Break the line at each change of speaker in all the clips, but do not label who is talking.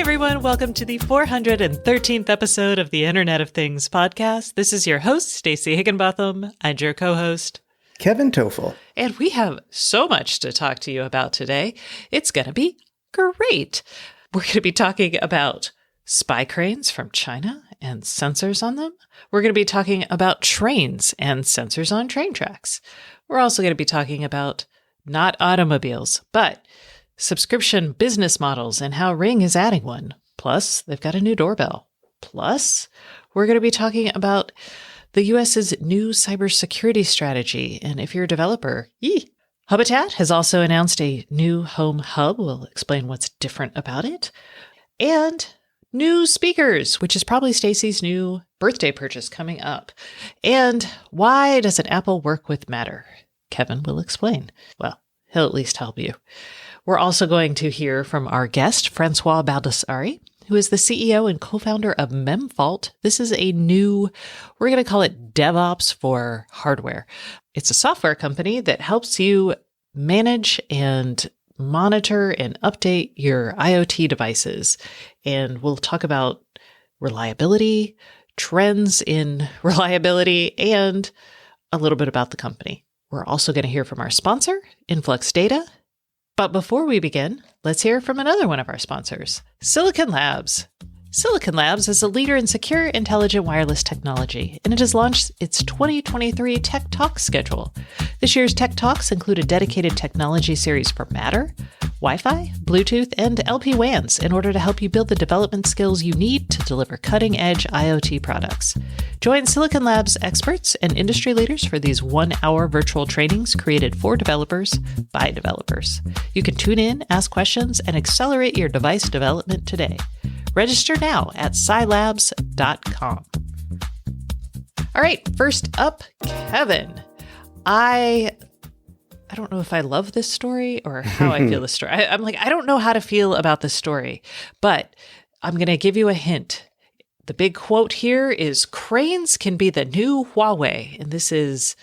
everyone, welcome to the 413th episode of the Internet of Things podcast. This is your host, Stacey Higginbotham, and your co-host,
Kevin Toffel.
And we have so much to talk to you about today. It's going to be great. We're going to be talking about spy cranes from China and sensors on them. We're going to be talking about trains and sensors on train tracks. We're also going to be talking about not automobiles, but subscription business models and how Ring is adding one. Plus, they've got a new doorbell. Plus, we're going to be talking about the U.S.'s new cybersecurity strategy. And if you're a developer, Habitat has also announced a new home hub. We'll explain what's different about it. And new speakers, which is probably Stacey's new birthday purchase coming up. And why doesn't Apple work with Matter? Kevin will explain. Well, he'll at least help you. We're also going to hear from our guest, Francois Baldassari, who is the CEO and co-founder of Memfault. This is a new, we're going to call it DevOps for hardware. It's a software company that helps you manage and monitor and update your IoT devices. And we'll talk about reliability, trends in reliability, and a little bit about the company. We're also going to hear from our sponsor, Influx Data. But before we begin, let's hear from another one of our sponsors, Silicon Labs. Silicon Labs is a leader in secure, intelligent wireless technology, and it has launched its 2023 Tech Talks schedule. This year's Tech Talks include a dedicated technology series for Matter, Wi-Fi, Bluetooth, and LP-WANs in order to help you build the development skills you need to deliver cutting-edge IoT products. Join Silicon Labs experts and industry leaders for these one-hour virtual trainings created for developers by developers. You can tune in, ask questions, and accelerate your device development today. Register now at scilabs.com. All right, first up, Kevin. I don't know if I love this story or how I feel this story. I don't know how to feel about this story, but I'm going to give you a hint. The big quote here is, cranes can be the new Huawei. And this is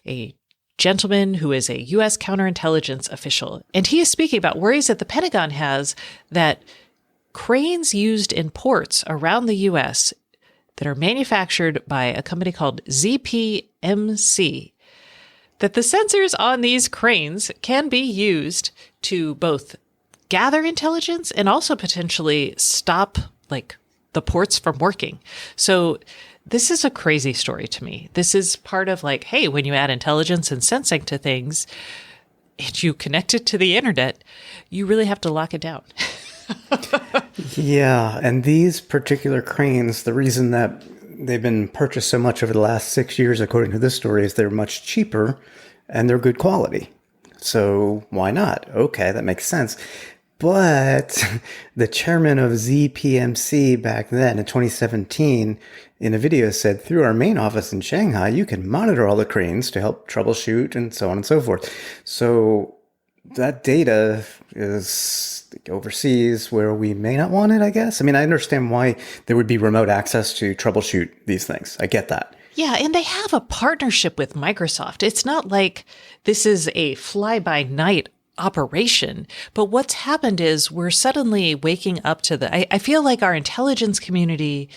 a gentleman who is a U.S. counterintelligence official. And he is speaking about worries that the Pentagon has that cranes used in ports around the U.S. that are manufactured by a company called ZPMC, that the sensors on these cranes can be used to both gather intelligence and also potentially stop the ports from working. So this is a crazy story to me. This is part of hey, when you add intelligence and sensing to things and you connect it to the internet, you really have to lock it down.
Yeah, and these particular cranes, the reason that they've been purchased so much over the last 6 years, according to this story, is they're much cheaper and they're good quality. So why not? Okay, that makes sense. But the chairman of ZPMC back then in 2017 in a video said, through our main office in Shanghai, you can monitor all the cranes to help troubleshoot and so on and so forth. So that data is overseas where we may not want it, I guess. I mean, I understand why there would be remote access to troubleshoot these things. I get that.
Yeah, and they have a partnership with Microsoft. It's not like this is a fly-by-night operation. But what's happened is we're suddenly waking up to I feel like our intelligence community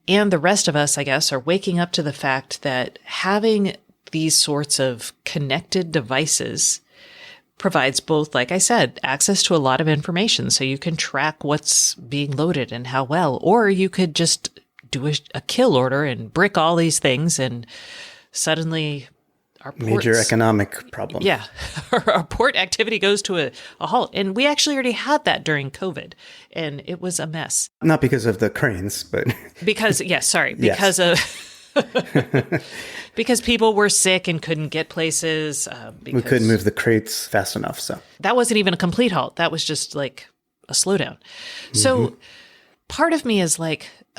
and the rest of us, I guess, are waking up to the fact that having these sorts of connected devices provides both, like I said, access to a lot of information so you can track what's being loaded and how well, or you could just do a kill order and brick all these things and suddenly our ports,
major economic problem.
Yeah. Our port activity goes to a halt. And we actually already had that during COVID and it was a mess.
Not because of the cranes, but
because because people were sick and couldn't get places.
We couldn't move the crates fast enough. So
that wasn't even a complete halt. That was just a slowdown. So part of me is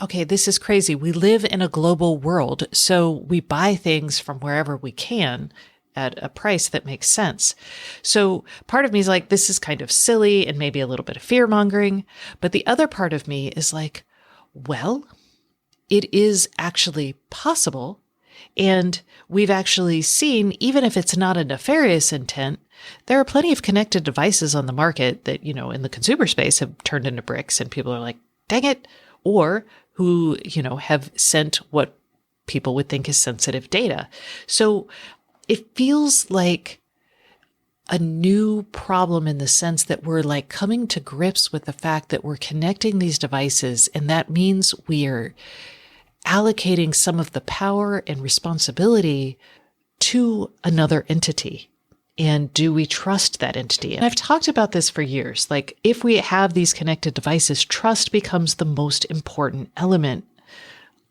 okay, this is crazy. We live in a global world, so we buy things from wherever we can at a price that makes sense. So part of me is this is kind of silly and maybe a little bit of fear mongering. But the other part of me is well, it is actually possible. And we've actually seen, even if it's not a nefarious intent, there are plenty of connected devices on the market that, in the consumer space have turned into bricks and people are like, dang it, or who, have sent what people would think is sensitive data. So it feels like a new problem in the sense that we're like coming to grips with the fact that we're connecting these devices, and that means we are allocating some of the power and responsibility to another entity. And do we trust that entity? And I've talked about this for years. Like, if we have these connected devices, trust becomes the most important element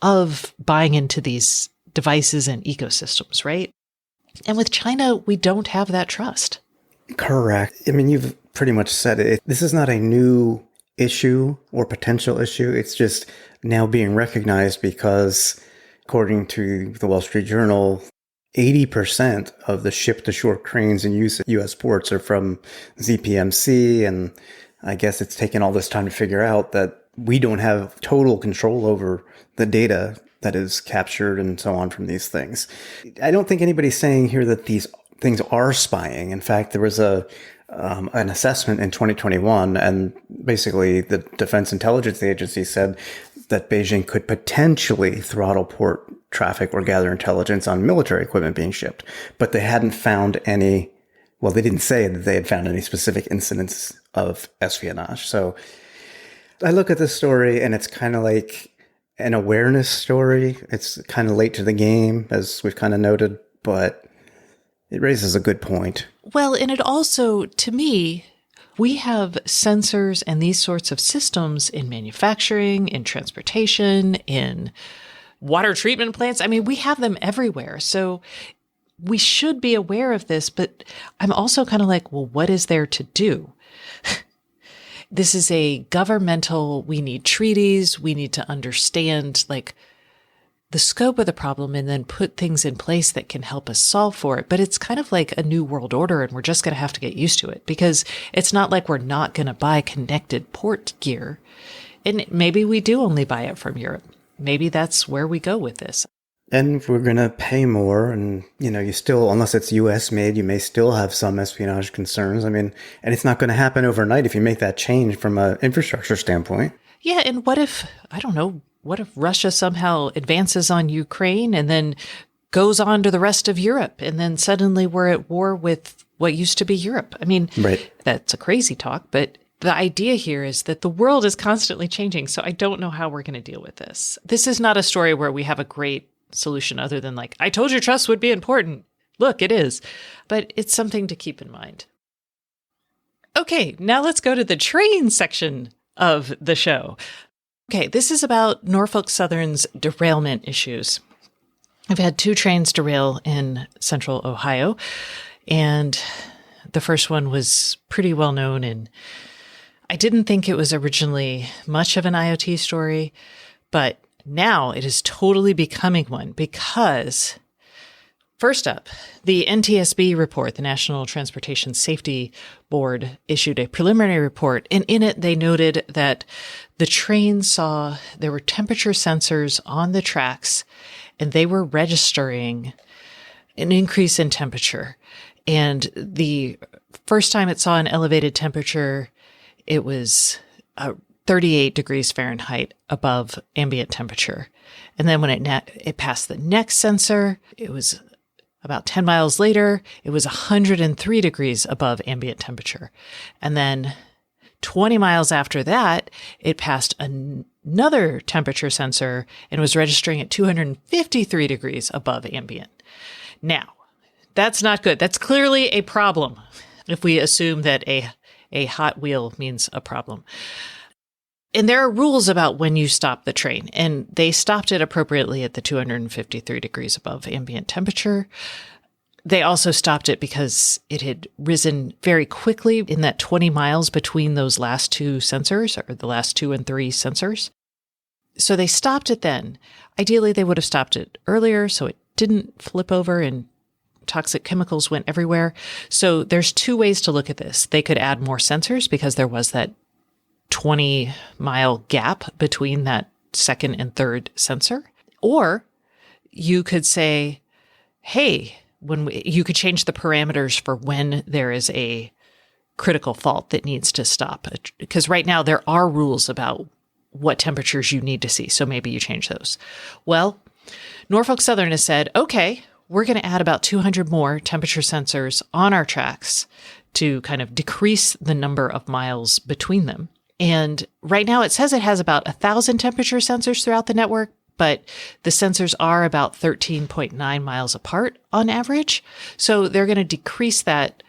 of buying into these devices and ecosystems, right? And with China, we don't have that trust.
Correct. I mean, you've pretty much said it. This is not a new issue or potential issue. It's just now being recognized because, according to the Wall Street Journal, 80% of the ship-to-shore cranes in use at U.S. ports are from ZPMC, and I guess it's taken all this time to figure out that we don't have total control over the data that is captured and so on from these things. I don't think anybody's saying here that these things are spying. In fact, there was an assessment in 2021, and basically the Defense Intelligence Agency said that Beijing could potentially throttle port traffic or gather intelligence on military equipment being shipped. But they hadn't found any, well, they didn't say that they had found any specific incidents of espionage. So I look at this story and it's kind of like an awareness story. It's kind of late to the game, as we've kind of noted, but it raises a good point.
Well, and it also, to me, we have sensors and these sorts of systems in manufacturing, in transportation, in water treatment plants. I mean, we have them everywhere. So we should be aware of this, but I'm also kind of like, well, what is there to do? This is a governmental, we need treaties, we need to understand like the scope of the problem and then put things in place that can help us solve for it. But it's kind of like a new world order, and we're just going to have to get used to it, because it's not like we're not going to buy connected port gear. And maybe we do only buy it from Europe. Maybe that's where we go with this.
And we're going to pay more. And, you still, unless it's US made, you may still have some espionage concerns. I mean, and it's not going to happen overnight if you make that change from an infrastructure standpoint.
Yeah. And what if, I don't know, what if Russia somehow advances on Ukraine and then goes on to the rest of Europe, and then suddenly we're at war with what used to be Europe? I mean,
right.
That's a crazy talk, but the idea here is that the world is constantly changing. So I don't know how we're going to deal with this. This is not a story where we have a great solution other than like, I told you trust would be important. Look, it is. But it's something to keep in mind. Okay, now let's go to the train section of the show. Okay, this is about Norfolk Southern's derailment issues. I've had 2 trains derail in central Ohio, and the first one was pretty well known, and I didn't think it was originally much of an IoT story, but now it is totally becoming one because, first up, the NTSB report, the National Transportation Safety Board, issued a preliminary report, and in it they noted that the train saw there were temperature sensors on the tracks, and they were registering an increase in temperature. And the first time it saw an elevated temperature, it was 38 degrees Fahrenheit above ambient temperature. And then when it passed the next sensor, it was about 10 miles later, it was 103 degrees above ambient temperature. And then 20 miles after that, it passed another temperature sensor and was registering at 253 degrees above ambient. Now, that's not good. That's clearly a problem if we assume that a hot wheel means a problem. And there are rules about when you stop the train, and they stopped it appropriately at the 253 degrees above ambient temperature. They also stopped it because it had risen very quickly in that 20 miles between those last 2 sensors, or the last 2 and 3 sensors. So they stopped it then. Ideally, they would have stopped it earlier so it didn't flip over and toxic chemicals went everywhere. So there's 2 ways to look at this. They could add more sensors because there was that 20-mile gap between that second and third sensor. Or you could say, hey, you could change the parameters for when there is a critical fault that needs to stop. Because right now there are rules about what temperatures you need to see. So maybe you change those. Well, Norfolk Southern has said, okay, we're going to add about 200 more temperature sensors on our tracks to kind of decrease the number of miles between them. And right now it says it has about 1,000 temperature sensors throughout the network, but the sensors are about 13.9 miles apart on average. So they're going to decrease that,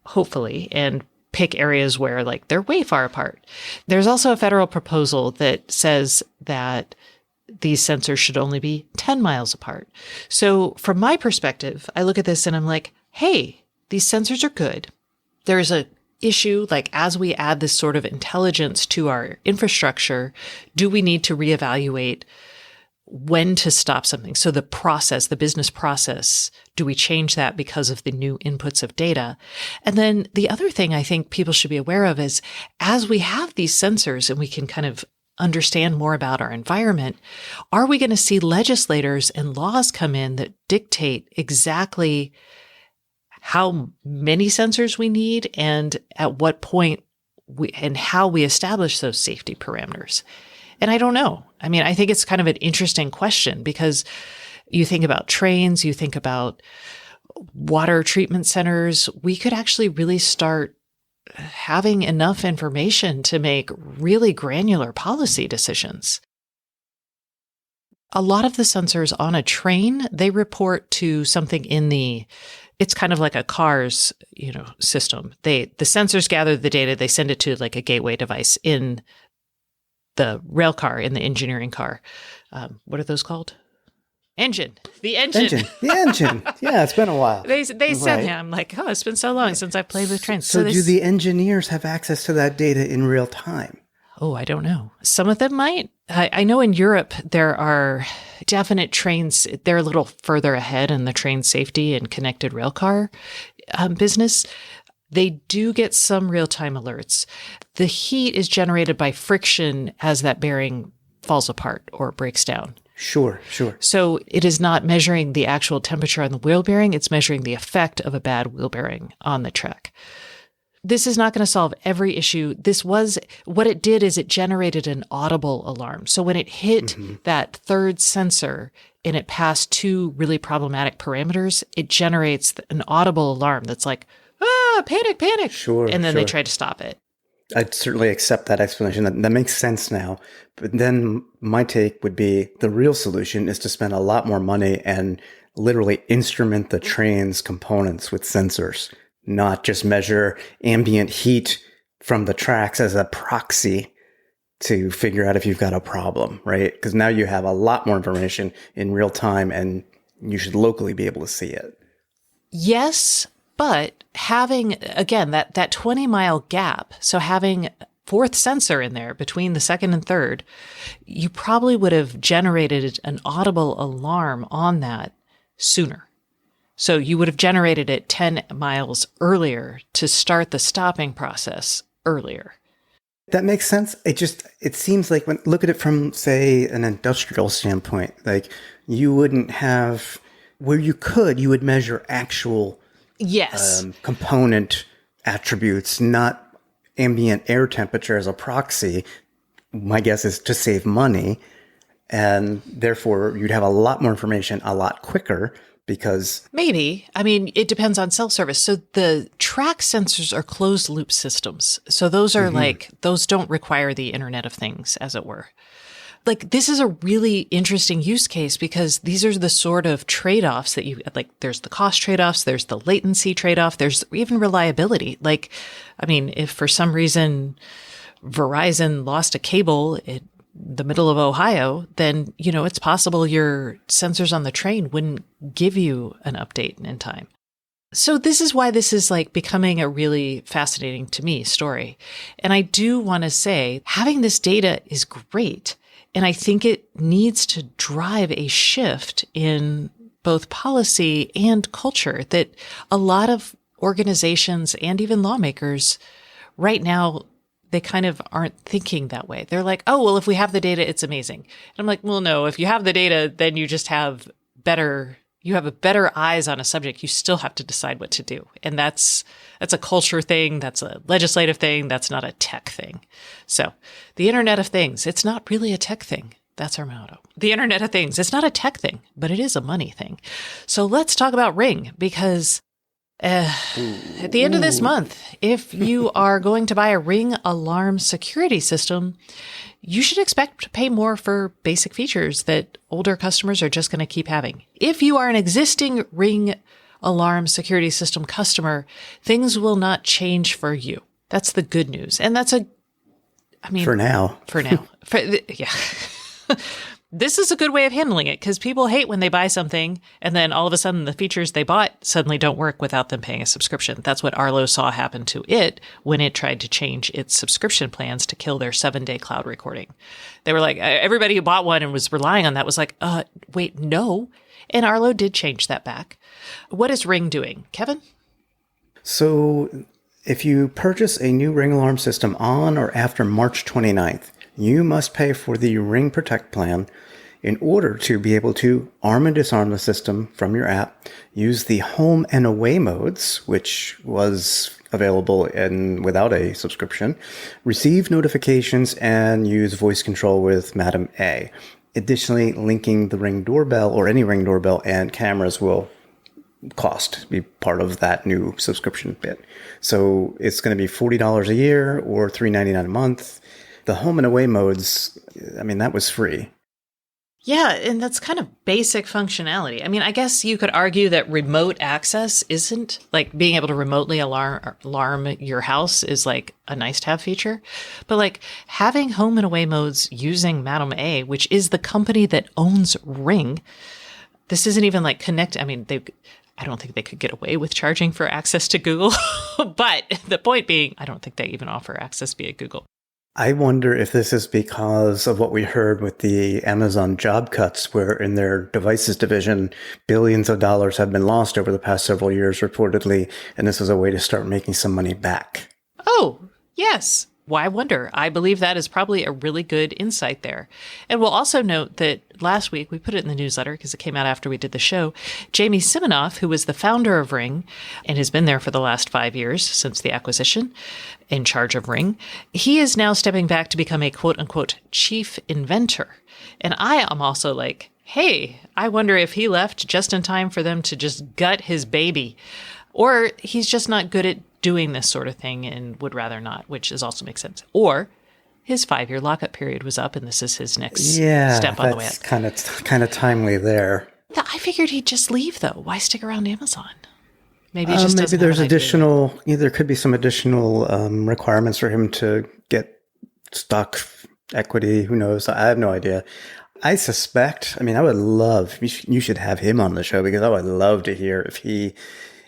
hopefully, and pick areas where like they're way far apart. There's also a federal proposal that says that these sensors should only be 10 miles apart. So from my perspective, I look at this and I'm like, hey, these sensors are good. There's a issue, like as we add this sort of intelligence to our infrastructure, do we need to reevaluate when to stop something? So the process, the business process, do we change that because of the new inputs of data? And then the other thing I think people should be aware of is as we have these sensors and we can kind of understand more about our environment, are we going to see legislators and laws come in that dictate exactly how many sensors we need and at what point and how we establish those safety parameters? And I don't know. I mean, I think it's kind of an interesting question because you think about trains, you think about water treatment centers. We could actually really start having enough information to make really granular policy decisions. A lot of the sensors on a train, they report to something it's kind of like a car's, system. The sensors gather the data, they send it to like a gateway device in the rail car, in the engineering car. What are those called? Engine. The engine.
The engine. Yeah, it's been a while.
They said that. I'm like, oh, it's been so long since I've played with trains.
So do the engineers have access to that data in real time?
Oh, I don't know. Some of them might. I know in Europe, there are definite trains. They're a little further ahead in the train safety and connected railcar business. They do get some real-time alerts. The heat is generated by friction as that bearing falls apart or breaks down.
Sure.
So it is not measuring the actual temperature on the wheel bearing. It's measuring the effect of a bad wheel bearing on the track. This is not going to solve every issue. What it did is it generated an audible alarm. So when it hit that third sensor and it passed two really problematic parameters, it generates an audible alarm that's like, panic.
Sure.
And then they try to stop it.
I'd certainly accept that explanation. That makes sense now. But then my take would be the real solution is to spend a lot more money and literally instrument the train's components with sensors, not just measure ambient heat from the tracks as a proxy to figure out if you've got a problem, right? Because now you have a lot more information in real time and you should locally be able to see it.
Yes, but having, again, that 20-mile gap, so having fourth sensor in there between the second and third, you probably would have generated an audible alarm on that sooner. So you would have generated it 10 miles earlier to start the stopping process earlier.
That makes sense. It seems like look at it from, say, an industrial standpoint, like you wouldn't have, where you would measure actual component attributes, not ambient air temperature as a proxy. My guess is to save money. And therefore, you'd have a lot more information a lot quicker because...
Maybe. I mean, it depends on cell service. So the track sensors are closed loop systems. So those are those don't require the Internet of Things, as it were. Like, this is a really interesting use case because these are the sort of trade-offs that there's the cost trade-offs, there's the latency trade-off, there's even reliability. Like, I mean, if for some reason Verizon lost a cable in the middle of Ohio, then, it's possible your sensors on the train wouldn't give you an update in time. So this is why this is becoming a really fascinating to me story. And I do want to say having this data is great. And I think it needs to drive a shift in both policy and culture that a lot of organizations and even lawmakers right now, they kind of aren't thinking that way. They're like, oh, well, if we have the data, it's amazing. And I'm like, well, no, if you have the data, then you just have a better eyes on a subject. You still have to decide what to do. And that's a culture thing. That's a legislative thing. That's not a tech thing. So the Internet of Things, it's not really a tech thing. That's our motto. The Internet of Things, it's not a tech thing, but it is a money thing. So let's talk about Ring, because at the end of this month, if you are going to buy a Ring alarm security system, you should expect to pay more for basic features that older customers are just going to keep having. If you are an existing Ring alarm security system customer, things will not change for you. That's the good news. And
for now.
Yeah. This is a good way of handling it, because people hate when they buy something and then all of a sudden the features they bought suddenly don't work without them paying a subscription. That's what Arlo saw happen to it when it tried to change its subscription plans to kill their 7-day cloud recording. They were like, everybody who bought one and was relying on that was like, wait, no. And Arlo did change that back. What is Ring doing? Kevin?
So if you purchase a new Ring alarm system on or after March 29th, you must pay for the Ring Protect plan in order to be able to arm and disarm the system from your app, use the home and away modes, which was available without a subscription, receive notifications, and use voice control with Madam A. Additionally, linking the Ring doorbell or any Ring doorbell and cameras will be part of that new subscription bit. So it's going to be $40 a year or $3.99 a month. The home and away modes, that was free.
Yeah, and that's kind of basic functionality. I guess you could argue that remote access isn't, like being able to remotely alarm your house is like a nice to have feature. But like having home and away modes using Madam A, which is the company that owns Ring, this isn't even like connect. I don't think they could get away with charging for access to Google. But the point being, I don't think they even offer access via Google.
I wonder if this is because of what we heard with the Amazon job cuts, where in their devices division, billions of dollars have been lost over the past several years, reportedly, and this is a way to start making some money back.
Oh, yes. Why wonder? I believe that is probably a really good insight there. And we'll also note that last week, we put it in the newsletter because it came out after we did the show, Jamie Siminoff, who was the founder of Ring and has been there for the last 5 years since the acquisition, in charge of Ring, he is now stepping back to become a quote-unquote chief inventor. And I am also like, hey, I wonder if he left just in time for them to just gut his baby. Or he's just not good at doing this sort of thing and would rather not, which also makes sense. Or his 5-year lockup period was up and this is his next step on the way up.
That's kind of timely there.
I figured he'd just leave, though. Why stick around Amazon? Maybe he just doesn't
there's
have an idea.
there could be some additional requirements for him to get stock equity. Who knows? I have no idea. I suspect, I would love, you should have him on the show, because I would love to hear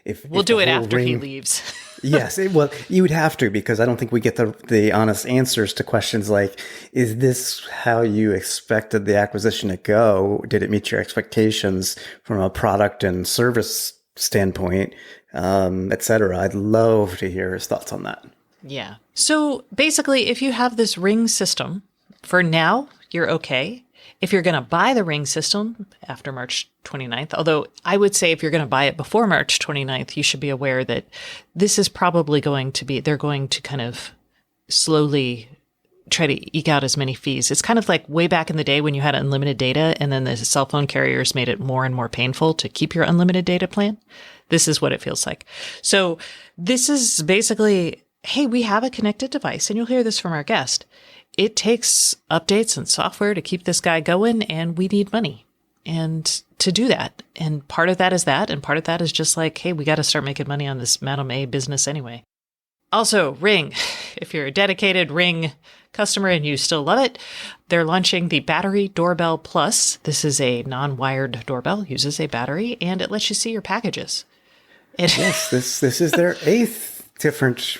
if
we'll do it after he leaves.
Yes, you would have to, because I don't think we get the honest answers to questions like, is this how you expected the acquisition to go? Did it meet your expectations from a product and service standpoint, et cetera? I'd love to hear his thoughts on that.
Yeah. So basically, if you have this Ring system, for now, you're okay. If you're going to buy the Ring system after March 29th, although I would say if you're going to buy it before March 29th, you should be aware that this is probably they're going to kind of slowly try to eke out as many fees. It's kind of like way back in the day when you had unlimited data and then the cell phone carriers made it more and more painful to keep your unlimited data plan. This is what it feels like. So this is basically, hey, we have a connected device, and you'll hear this from our guest. It takes updates and software to keep this guy going, and we need money and to do that. And part of that is that, and part of that is just like, hey, we got to start making money on this Madam A business anyway. Also, Ring. If you're a dedicated Ring customer and you still love it, they're launching the Battery Doorbell Plus. This is a non-wired doorbell, uses a battery, and it lets you see your packages.
Yes, this is their 8th different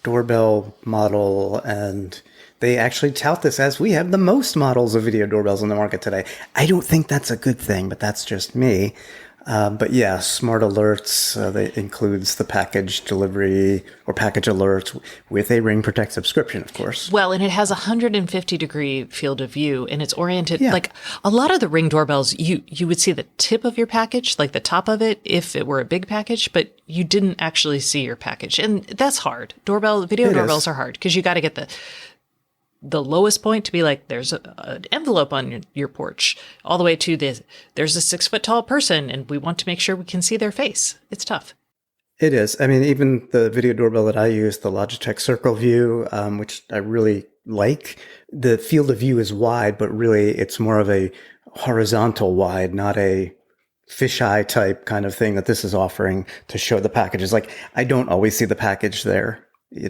doorbell model, and they actually tout this as we have the most models of video doorbells on the market today. I don't think that's a good thing, but that's just me. But yeah, smart alerts, that includes the package delivery or package alerts with a Ring Protect subscription, of course.
Well, and it has a 150-degree field of view, and it's oriented
Yeah.
like a lot of the Ring doorbells. You would see the tip of your package, like the top of it, if it were a big package, but you didn't actually see your package, and that's hard. Video doorbells are hard because you got to get the lowest point to be like, there's an envelope on your porch, all the way to there's a 6 foot tall person, and we want to make sure we can see their face. It's tough.
It is. I mean, even the video doorbell that I use, the Logitech Circle View, which I really like, the field of view is wide, but really it's more of a horizontal wide, not a fisheye type kind of thing that this is offering to show the packages. Like, I don't always see the package there,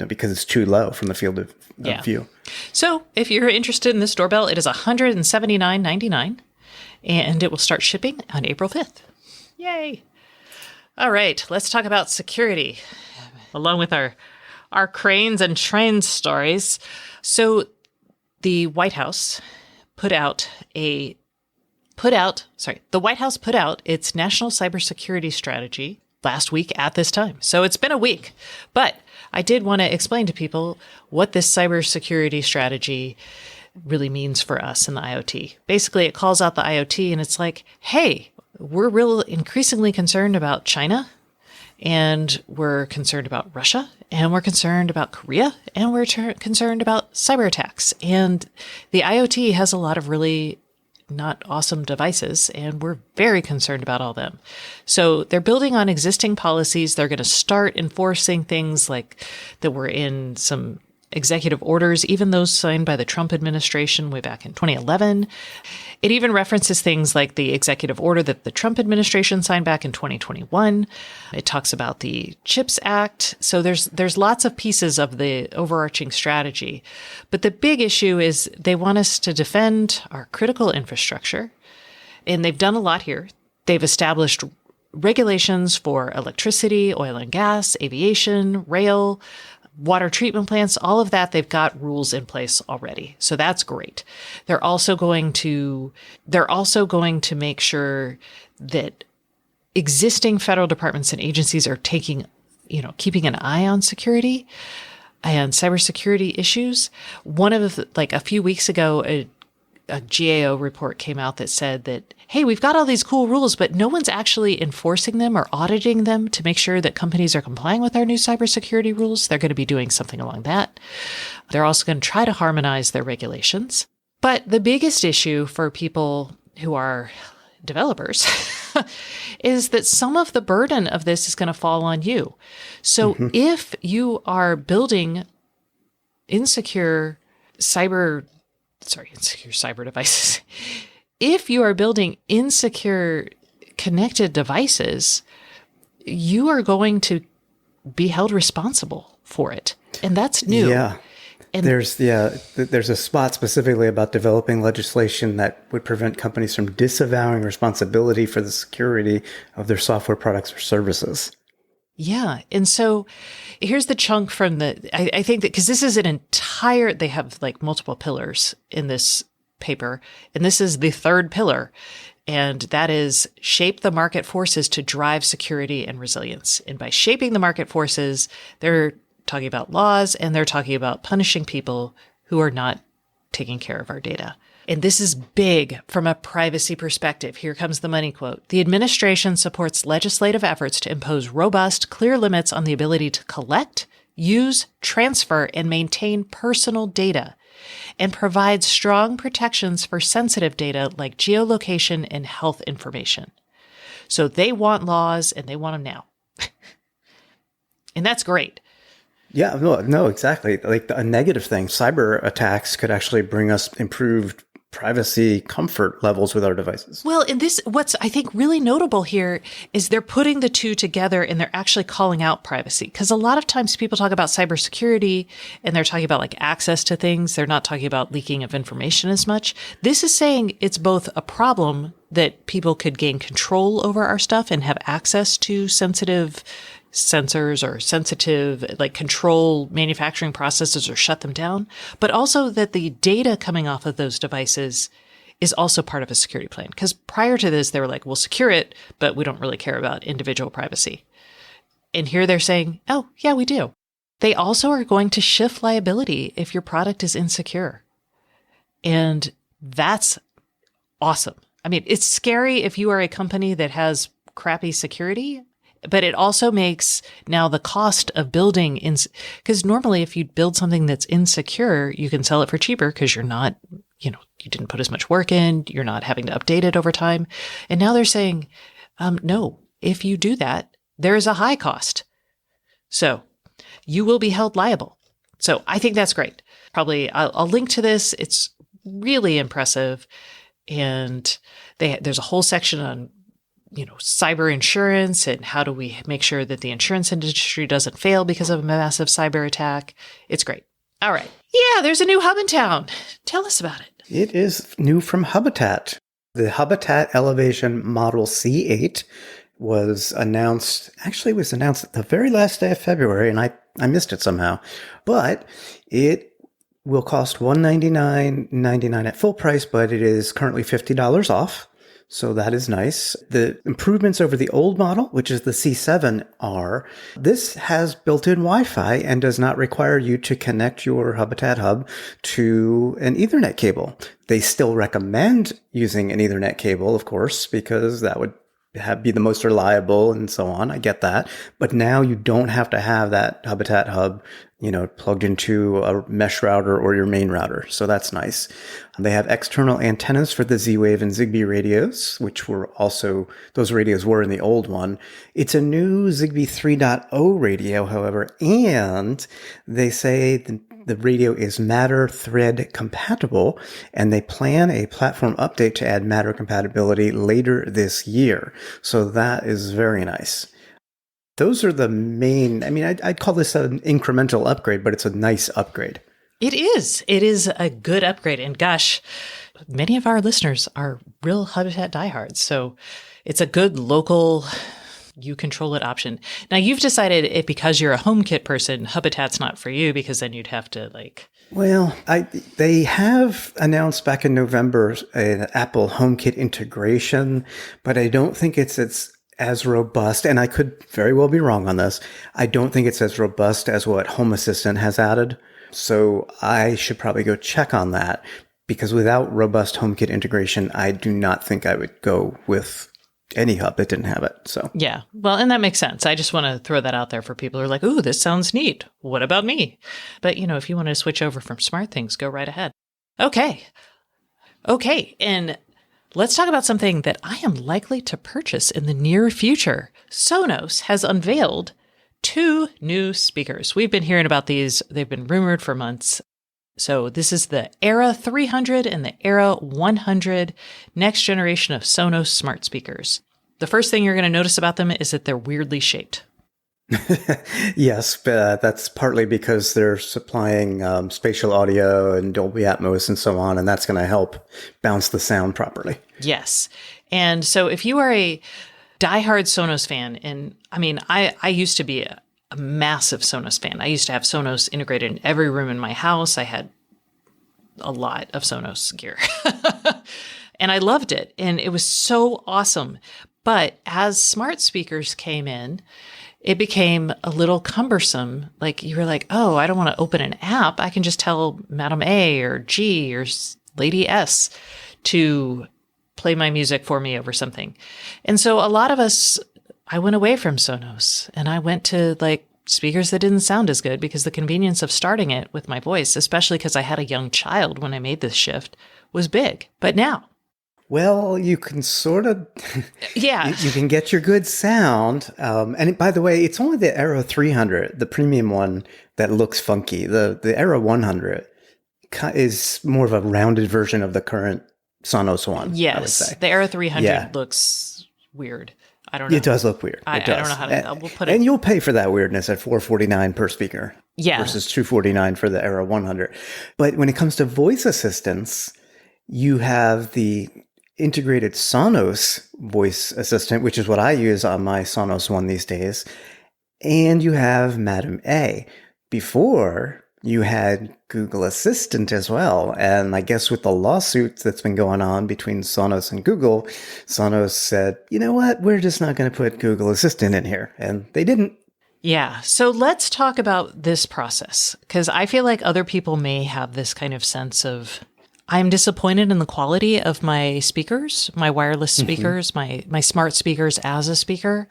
because it's too low from the field of view.
So if you're interested in this doorbell, it is $179.99, and it will start shipping on April 5th. Yay. All right, let's talk about security, along with our cranes and trains stories. So the White House put out its national cybersecurity strategy last week at this time. So it's been a week, but I did want to explain to people what this cybersecurity strategy really means for us in the IoT. Basically, it calls out the IoT and it's like, hey, we're real increasingly concerned about China, and we're concerned about Russia, and we're concerned about Korea, and we're concerned about cyber attacks. And the IoT has a lot of really not awesome devices, and we're very concerned about all them. So they're building on existing policies. They're going to start enforcing things like that were in some executive orders, even those signed by the Trump administration way back in 2011. It even references things like the executive order that the Trump administration signed back in 2021. It talks about the CHIPS Act. So there's lots of pieces of the overarching strategy. But the big issue is they want us to defend our critical infrastructure. And they've done a lot here. They've established regulations for electricity, oil and gas, aviation, rail, water treatment plants, all of that. They've got rules in place already. So that's great. They're also going to make sure that existing federal departments and agencies are keeping an eye on security and cybersecurity issues. A few weeks ago, a GAO report came out that said that, hey, we've got all these cool rules, but no one's actually enforcing them or auditing them to make sure that companies are complying with our new cybersecurity rules. They're going to be doing something along that. They're also going to try to harmonize their regulations. But the biggest issue for people who are developers is that some of the burden of this is going to fall on you. So if you are building insecure cyber devices. If you are building insecure connected devices, you are going to be held responsible for it. And that's new.
Yeah. And there's a spot specifically about developing legislation that would prevent companies from disavowing responsibility for the security of their software products or services.
Yeah. And so here's the chunk from I think that because this is they have like multiple pillars in this paper, and this is the third pillar. And that is shape the market forces to drive security and resilience. And by shaping the market forces, they're talking about laws and they're talking about punishing people who are not taking care of our data. And this is big from a privacy perspective. Here comes the money quote. The administration supports legislative efforts to impose robust, clear limits on the ability to collect, use, transfer, and maintain personal data, and provides strong protections for sensitive data like geolocation and health information. So they want laws and they want them now. And that's great.
Yeah, no, exactly. Like a negative thing, cyber attacks could actually bring us improved privacy comfort levels with our devices.
Well, and what's I think really notable here is they're putting the two together and they're actually calling out privacy. Because a lot of times people talk about cybersecurity and they're talking about like access to things. They're not talking about leaking of information as much. This is saying it's both a problem that people could gain control over our stuff and have access to sensitive sensors or sensitive, like control manufacturing processes or shut them down, but also that the data coming off of those devices is also part of a security plan. Because prior to this, they were like, we'll secure it, but we don't really care about individual privacy. And here they're saying, oh, yeah, we do. They also are going to shift liability if your product is insecure. And that's awesome. I mean, it's scary if you are a company that has crappy security, but it also makes now the cost of building because normally if you build something that's insecure, you can sell it for cheaper because you're not, you didn't put as much work in, you're not having to update it over time. And now they're saying, no, if you do that, there is a high cost. So you will be held liable. So I think that's great. Probably I'll link to this. It's really impressive. And there's a whole section on, cyber insurance and how do we make sure that the insurance industry doesn't fail because of a massive cyber attack. It's great. All right. Yeah, there's a new hub in town. Tell us about it.
It is new from Habitat. The Habitat Elevation Model C8 was announced at the very last day of February, and I missed it somehow. But it will cost $199.99 at full price, but it is currently $50 off. So that is nice. The improvements over the old model, which is the C7, are this has built-in Wi-Fi and does not require you to connect your Habitat hub to an Ethernet cable. They still recommend using an Ethernet cable, of course, because that would be the most reliable and so on. I get that. But now you don't have to have that Habitat hub, plugged into a mesh router or your main router. So that's nice. They have external antennas for the Z-Wave and Zigbee radios, which those radios were in the old one. It's a new Zigbee 3.0 radio, however, and they say the radio is Matter thread compatible, and they plan a platform update to add Matter compatibility later this year. So that is very nice. Those are the main, I'd call this an incremental upgrade, but it's a nice upgrade.
It is. It is a good upgrade. And gosh, many of our listeners are real Habitat diehards. So it's a good local, you control it option. Now you've decided because you're a HomeKit person, Habitat's not for you because then you'd have to
Well, they have announced back in November an Apple HomeKit integration, but I don't think it's as robust, and I could very well be wrong on this. I don't think it's as robust as what Home Assistant has added. So I should probably go check on that, because without robust HomeKit integration, I do not think I would go with any hub that didn't have it. So
yeah, well, and that makes sense. I just want to throw that out there for people who are like, "Ooh, this sounds neat. What about me?" But if you want to switch over from SmartThings, go right ahead. Okay, and let's talk about something that I am likely to purchase in the near future. Sonos has unveiled 2 new speakers. We've been hearing about these. They've been rumored for months. So this is the Era 300 and the Era 100 next generation of Sonos smart speakers. The first thing you're going to notice about them is that they're weirdly shaped.
Yes, that's partly because they're supplying spatial audio and Dolby Atmos and so on, and that's going to help bounce the sound properly.
Yes. And so if you are a diehard Sonos fan, and I used to be a massive Sonos fan. I used to have Sonos integrated in every room in my house. I had a lot of Sonos gear. And I loved it. And it was so awesome. But as smart speakers came in, it became a little cumbersome. Like you were like, oh, I don't want to open an app. I can just tell Madam A or G or Lady S to play my music for me over something. And so a lot of us, I went away from Sonos and I went to speakers that didn't sound as good because the convenience of starting it with my voice, especially because I had a young child when I made this shift, was big. But now,
well, you can sort of,
yeah,
you can get your good sound. And by the way, it's only the Era 300, the premium one, that looks funky. The Era 100 is more of a rounded version of the current Sonos one.
Yes,
I would say.
The Era 300 looks weird. I don't know.
It does look weird.
I don't know how to. We'll put it.
And you'll pay for that weirdness at $449 per speaker.
Yeah.
Versus $249 for the Era 100. But when it comes to voice assistants, you have the integrated Sonos voice assistant, which is what I use on my Sonos One these days. And you have Madam A. Before, You had Google Assistant as well. And I guess with the lawsuit that's been going on between Sonos and Google, Sonos said, you know what? We're just not going to put Google Assistant in here. And they didn't.
Yeah. So let's talk about this process, because I feel like other people may have this kind of sense of, I'm disappointed in the quality of my speakers, my wireless speakers, my smart speakers as a speaker.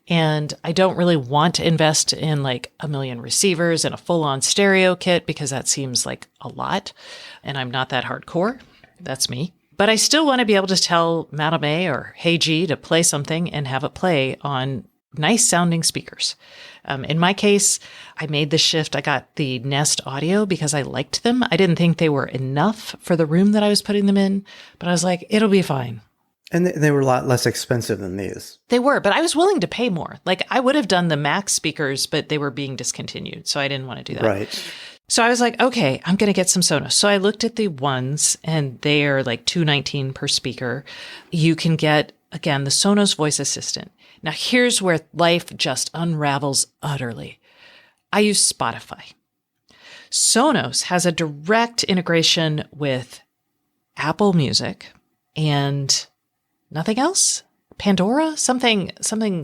And I don't really want to invest in like a million receivers and a full-on stereo kit because that seems like a lot. And I'm not that hardcore. That's me. But I still want to be able to tell Madam A or Hey G to play something and have it play on nice sounding speakers. In my case, I made the shift. I got the Nest Audio because I liked them. I didn't think they were enough for the room that I was putting them in, but I was like, it'll be fine.
And they were a lot less expensive than these.
They were, but I was willing to pay more. Like I would have done the Max speakers, but they were being discontinued. So I didn't want to do that.
Right.
So I was like, okay, I'm going to get some Sonos. So I looked at the ones and they are like $219 per speaker. You can get, again, the Sonos voice assistant. Now here's where life just unravels utterly. I use Spotify. Sonos has a direct integration with Apple Music and nothing else? Pandora? Something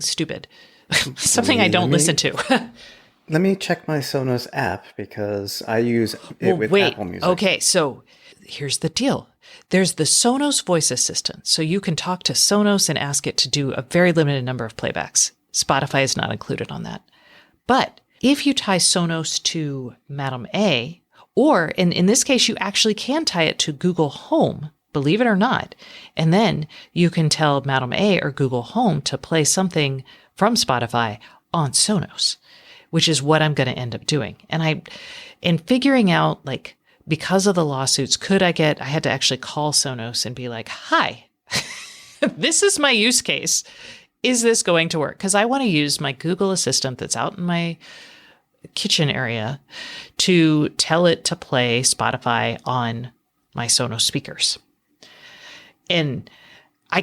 stupid. Something I don't listen to.
Let me check my Sonos app because I use it with Apple Music.
Okay, so here's the deal. There's the Sonos voice assistant. So you can talk to Sonos and ask it to do a very limited number of playbacks. Spotify is not included on that. But if you tie Sonos to Madam A, or in this case, you actually can tie it to Google Home, believe it or not. And then you can tell Madam A or Google Home to play something from Spotify on Sonos, which is what I'm going to end up doing. And in figuring out, like, because of the lawsuits, I had to actually call Sonos and be like, hi, this is my use case. Is this going to work? Because I want to use my Google Assistant that's out in my kitchen area to tell it to play Spotify on my Sonos speakers. And I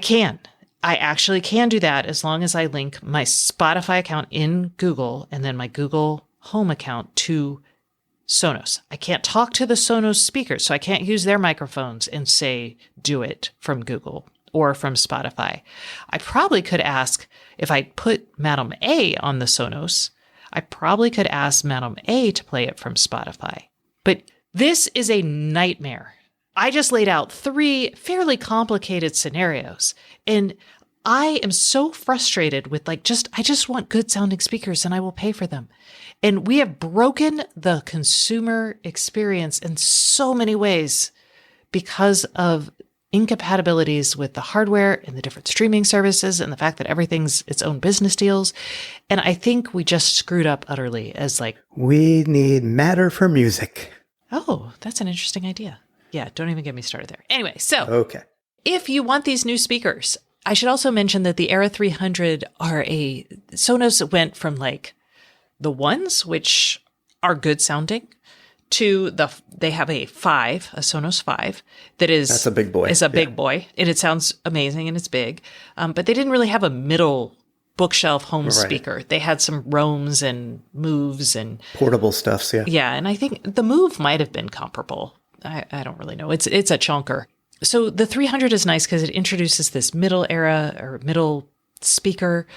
actually can do that as long as I link my Spotify account in Google and then my Google Home account to Sonos. I can't talk to the Sonos speakers, so I can't use their microphones and say, do it from Google or from Spotify. I probably could ask, if I put Madam A on the Sonos, I probably could ask Madam A to play it from Spotify. But this is a nightmare. I just laid out 3 fairly complicated scenarios, and I am so frustrated with I just want good sounding speakers and I will pay for them. And we have broken the consumer experience in so many ways because of incompatibilities with the hardware and the different streaming services and the fact that everything's its own business deals. And I think we just screwed up utterly as
we need Matter for music.
Oh, that's an interesting idea. Yeah, don't even get me started there. Anyway, so
okay.
If you want these new speakers, I should also mention that the Era 300 Sonos went from the ones, which are good sounding, to they have a Sonos 5 that's
a big boy.
It's a big boy, and it sounds amazing and it's big. But they didn't really have a middle bookshelf home speaker. They had some Roams and Moves and
portable stuffs. Yeah.
Yeah. And I think the Move might have been comparable. I don't really know. It's a chunker. So the 300 is nice because it introduces this middle era or middle speaker,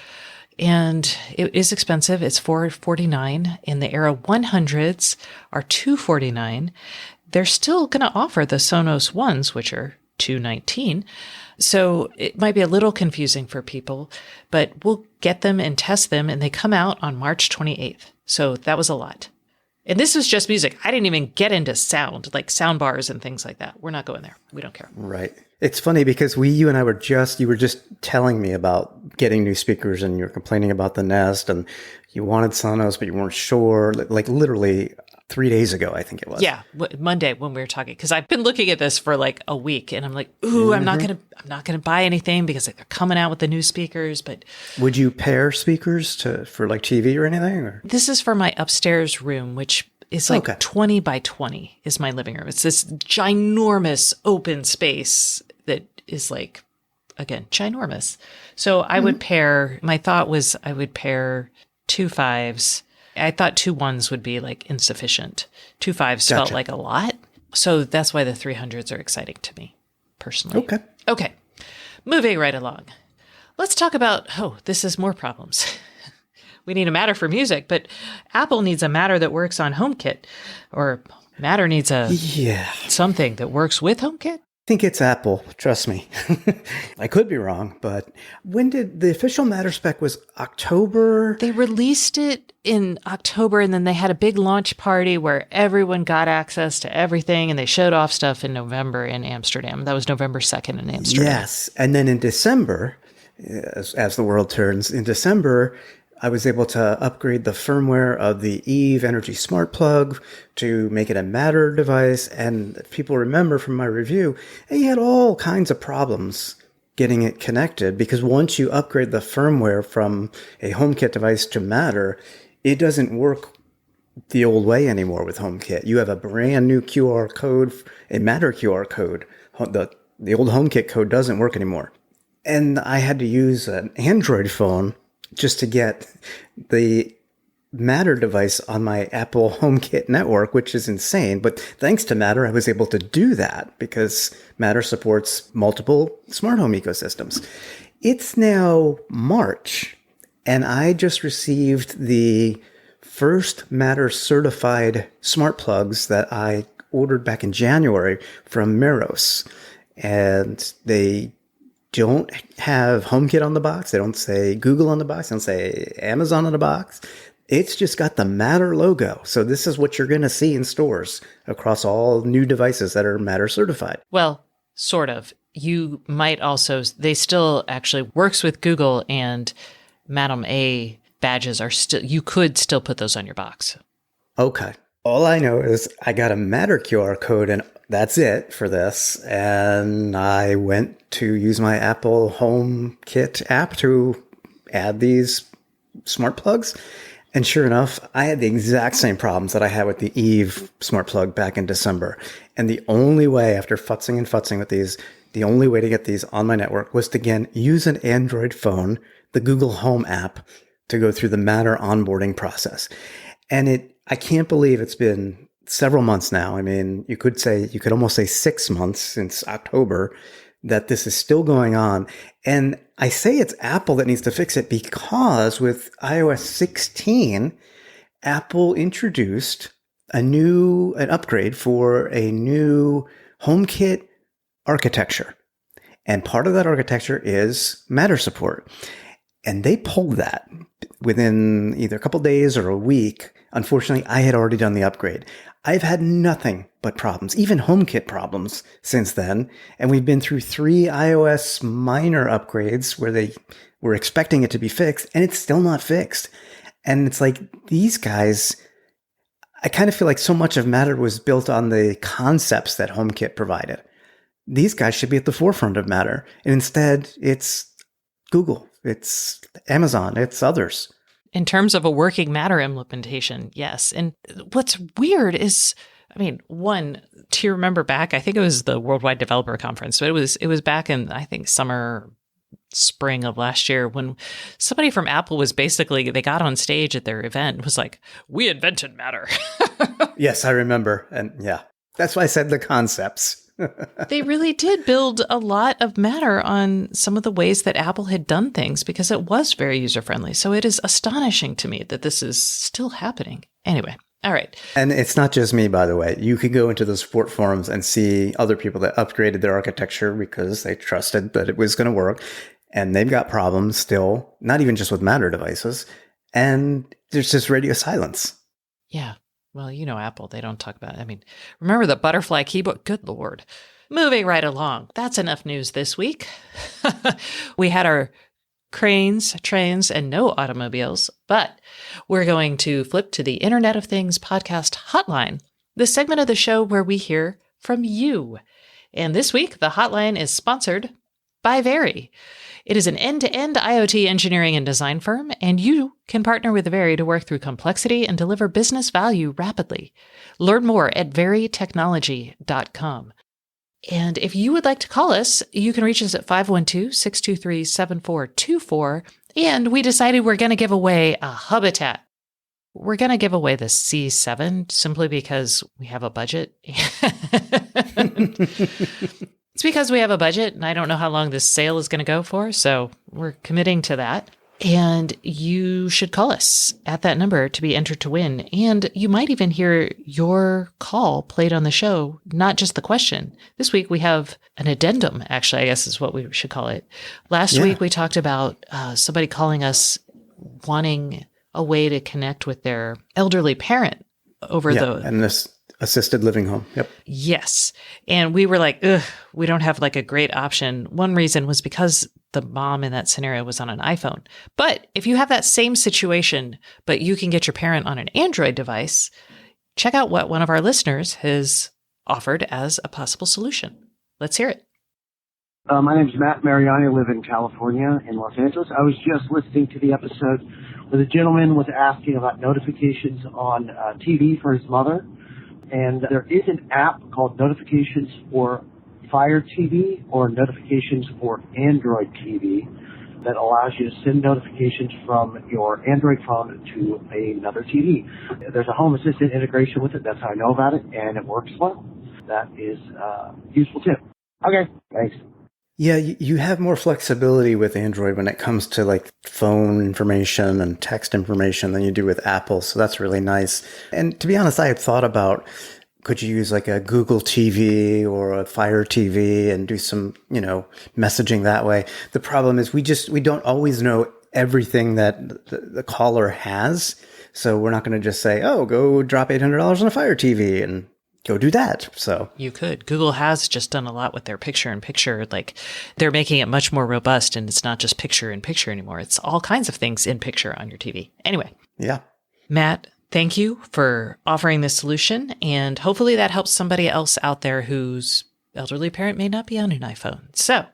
and it is expensive. It's $449, and the Era 100s are $249. They're still going to offer the Sonos ones, which are $219. So it might be a little confusing for people, but we'll get them and test them, and they come out on March 28th. So that was a lot. And this is just music. I didn't even get into sound, like sound bars and things like that. We're not going there. We don't care.
Right. It's funny because you and I you were just telling me about getting new speakers and you're complaining about the Nest and you wanted Sonos, but you weren't sure. Literally 3 days ago, I think it was.
Yeah. Monday when we were talking, because I've been looking at this for a week and I'm like, ooh, I'm not going to buy anything because they're coming out with the new speakers. But
would you pair speakers for TV or anything? Or?
This is for my upstairs room, which is 20 by 20 is my living room. It's this ginormous open space that is again, ginormous. So I would pair, my thought was I would pair 2 5s I thought 2 ones would be like insufficient. 2 fives felt
Gotcha.
like a lot. So that's why the 300s are exciting to me personally.
Okay.
Okay. Moving right along. Let's talk about, this is more problems. We need a Matter for music, but Apple needs a Matter that works on HomeKit, or Matter needs a
Yeah.
something that works with HomeKit.
I think it's Apple. Trust me. I could be wrong, but when did the official Matter spec was October?
They released it in October, and then they had a big launch party where everyone got access to everything, and they showed off stuff in November in Amsterdam. That was November 2nd in Amsterdam.
Yes. And then in December, as the world turns, in December, I was able to upgrade the firmware of the Eve Energy Smart Plug to make it a Matter device. And if people remember from my review, he had all kinds of problems getting it connected, because once you upgrade the firmware from a HomeKit device to Matter, it doesn't work the old way anymore with HomeKit. You have a brand new QR code, a Matter QR code. The old HomeKit code doesn't work anymore. And I had to use an Android phone just to get the Matter device on my Apple HomeKit network, which is insane. But thanks to Matter, I was able to do that because Matter supports multiple smart home ecosystems. It's now March, and I just received the first Matter certified smart plugs that I ordered back in January from Meros. And they don't have HomeKit on the box. They don't say Google on the box. They don't say Amazon on the box. It's just got the Matter logo. So this is what you're going to see in stores across all new devices that are Matter certified.
Well, sort of. You might also, they still actually works with Google, and Madam A badges are still, you could still put those on your box.
Okay. All I know is I got a Matter QR code, and that's it for this. And I went to use my Apple HomeKit app to add these smart plugs. And sure enough, I had the exact same problems that I had with the Eve smart plug back in December. And the only way, after futzing and futzing with these, the only way to get these on my network was to, again, use an Android phone, the Google Home app, to go through the Matter onboarding process. And I can't believe it's been several months now. I mean, you could almost say 6 months since October that this is still going on. And I say it's Apple that needs to fix it because with iOS 16, Apple introduced an upgrade for a new HomeKit architecture. And part of that architecture is Matter support. And they pulled that within either a couple days or a week. Unfortunately, I had already done the upgrade. I've had nothing but problems, even HomeKit problems since then. And we've been through 3 iOS minor upgrades where they were expecting it to be fixed, and it's still not fixed. And it's like these guys, I kind of feel like so much of Matter was built on the concepts that HomeKit provided. These guys should be at the forefront of Matter. And instead, it's Google, it's Amazon, it's others.
In terms of a working Matter implementation, yes. And what's weird is, one, do you remember back? I think it was the Worldwide Developer Conference, but it was back in, I think, spring of last year when somebody from Apple was basically, they got on stage at their event and was like, "We invented Matter."
Yes, I remember. And yeah, that's why I said the concepts.
They really did build a lot of Matter on some of the ways that Apple had done things because it was very user-friendly. So it is astonishing to me that this is still happening. Anyway, all right.
And it's not just me, by the way. You could go into the support forums and see other people that upgraded their architecture because they trusted that it was going to work. And they've got problems still, not even just with Matter devices. And there's just radio silence.
Yeah. Well, Apple, they don't talk about it. Remember the butterfly keyboard? Good Lord. Moving right along. That's enough news this week. We had our cranes, trains, and no automobiles, but we're going to flip to the Internet of Things podcast hotline, the segment of the show where we hear from you. And this week, the hotline is sponsored by Very. It is an end-to-end IoT engineering and design firm, and you can partner with Very to work through complexity and deliver business value rapidly. Learn more at verytechnology.com. And if you would like to call us, you can reach us at 512-623-7424. And we decided we're going to give away a Habitat. We're going to give away the C7 simply because we have a budget. It's because we have a budget and I don't know how long this sale is going to go for. So we're committing to that. And you should call us at that number to be entered to win. And you might even hear your call played on the show, not just the question. This week we have an addendum, actually, I guess is what we should call it. Last week we talked about somebody calling us wanting a way to connect with their elderly parent over
and this assisted living home. Yep.
Yes. And we were like, ugh, we don't have like a great option. One reason was because the mom in that scenario was on an iPhone. But if you have that same situation, but you can get your parent on an Android device, check out what one of our listeners has offered as a possible solution. Let's hear it.
My name is Matt Mariani. I live in California, in Los Angeles. I was just listening to the episode where the gentleman was asking about notifications on TV for his mother. And there is an app called Notifications for Fire TV or Notifications for Android TV that allows you to send notifications from your Android phone to another TV. There's a home assistant integration with it. That's how I know about it, and it works well. That is a useful tip. Okay, thanks.
Yeah, you have more flexibility with Android when it comes to like phone information and text information than you do with Apple. So that's really nice. And to be honest, I had thought about, could you use like a Google TV or a Fire TV and do some, messaging that way? The problem is we don't always know everything that the caller has. So we're not going to just say, oh, go drop $800 on a Fire TV and go do that. So
you could. Google has just done a lot with their picture-in-picture. Like they're making it much more robust, and it's not just picture-in-picture anymore. It's all kinds of things in picture on your TV. Anyway.
Yeah.
Matt, thank you for offering this solution, and hopefully that helps somebody else out there whose elderly parent may not be on an iPhone. So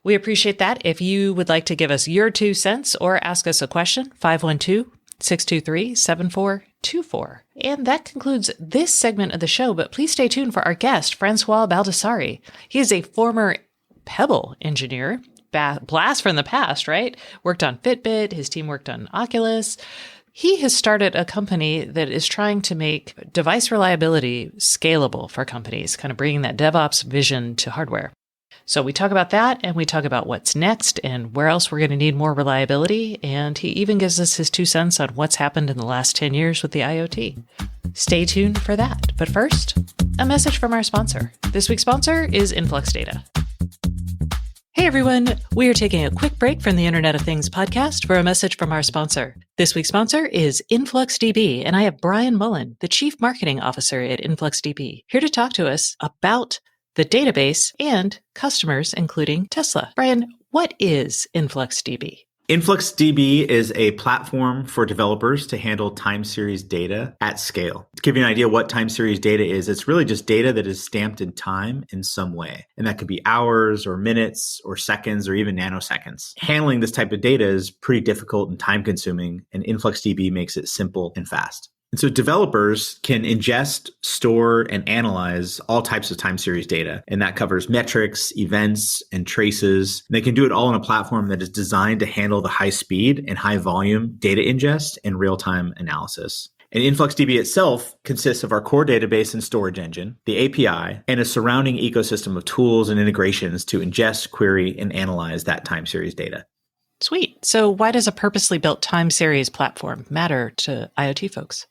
we appreciate that. If you would like to give us your 2 cents or ask us a question, 512-623-7424. And that concludes this segment of the show, but please stay tuned for our guest, Francois Baldassari. He is a former Pebble engineer, blast from the past, right? Worked on Fitbit. His team worked on Oculus. He has started a company that is trying to make device reliability scalable for companies, kind of bringing that DevOps vision to hardware. So we talk about that, and we talk about what's next and where else we're going to need more reliability. And he even gives us his 2 cents on what's happened in the last 10 years with the IoT. Stay tuned for that. But first, a message from our sponsor. This week's sponsor is Influx Data. Hey everyone, we are taking a quick break from the Internet of Things podcast for a message from our sponsor. This week's sponsor is InfluxDB, and I have Brian Mullen, the Chief Marketing Officer at InfluxDB, here to talk to us about the database and customers, including Tesla. Brian, what is InfluxDB?
InfluxDB is a platform for developers to handle time series data at scale. To give you an idea what time series data is, it's really just data that is stamped in time in some way. And that could be hours or minutes or seconds or even nanoseconds. Handling this type of data is pretty difficult and time consuming, and InfluxDB makes it simple and fast. And so developers can ingest, store, and analyze all types of time series data. And that covers metrics, events, and traces. And they can do it all on a platform that is designed to handle the high speed and high volume data ingest and real-time analysis. And InfluxDB itself consists of our core database and storage engine, the API, and a surrounding ecosystem of tools and integrations to ingest, query, and analyze that time series data.
Sweet. So why does a purposely built time series platform matter to IoT folks?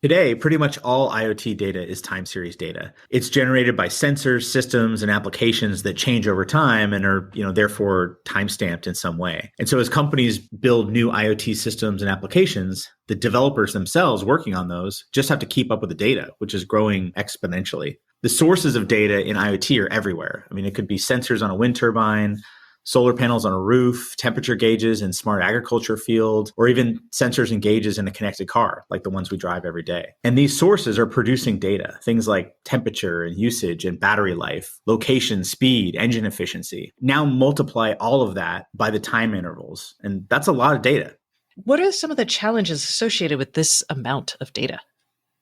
Today, pretty much all IoT data is time series data. It's generated by sensors, systems, and applications that change over time and are, therefore time-stamped in some way. And so as companies build new IoT systems and applications, the developers themselves working on those just have to keep up with the data, which is growing exponentially. The sources of data in IoT are everywhere. I mean, it could be sensors on a wind turbine, solar panels on a roof, temperature gauges in smart agriculture field, or even sensors and gauges in a connected car, like the ones we drive every day. And these sources are producing data, things like temperature and usage and battery life, location, speed, engine efficiency. Now multiply all of that by the time intervals. And that's a lot of data.
What are some of the challenges associated with this amount of data?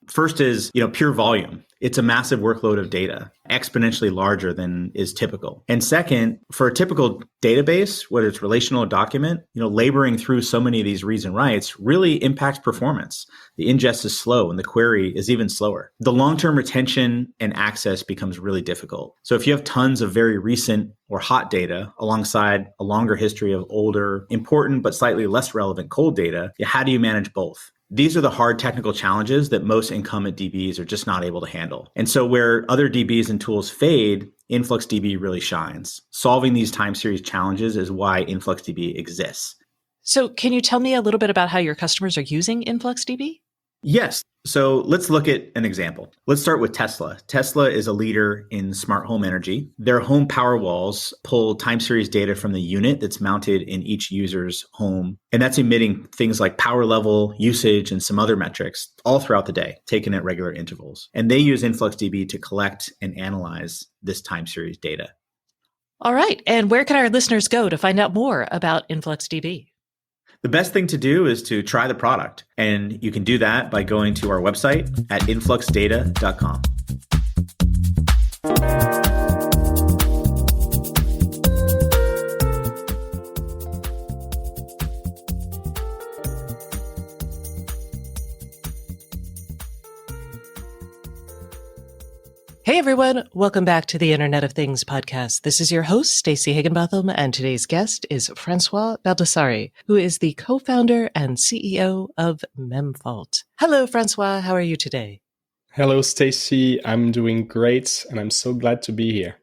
First is, pure volume. It's a massive workload of data, exponentially larger than is typical. And second, for a typical database, whether it's relational or document, laboring through so many of these reads and writes really impacts performance. The ingest is slow and the query is even slower. The long-term retention and access becomes really difficult. So if you have tons of very recent or hot data alongside a longer history of older, important, but slightly less relevant cold data, how do you manage both? These are the hard technical challenges that most incumbent DBs are just not able to handle. And so where other DBs and tools fade, InfluxDB really shines. Solving these time series challenges is why InfluxDB exists.
So can you tell me a little bit about how your customers are using InfluxDB?
Yes. So let's look at an example. Let's start with Tesla. Tesla is a leader in smart home energy. Their home power walls pull time series data from the unit that's mounted in each user's home. And that's emitting things like power level, usage, and some other metrics all throughout the day, taken at regular intervals. And they use InfluxDB to collect and analyze this time series data.
All right. And where can our listeners go to find out more about InfluxDB?
The best thing to do is to try the product. And you can do that by going to our website at influxdata.com.
Hey everyone, welcome back to the Internet of Things podcast. This is your host, Stacey Higginbotham, and today's guest is Francois Baldassari, who is the co-founder and CEO of Memfault. Hello, Francois. How are you today?
Hello, Stacey. I'm doing great, and I'm so glad to be here.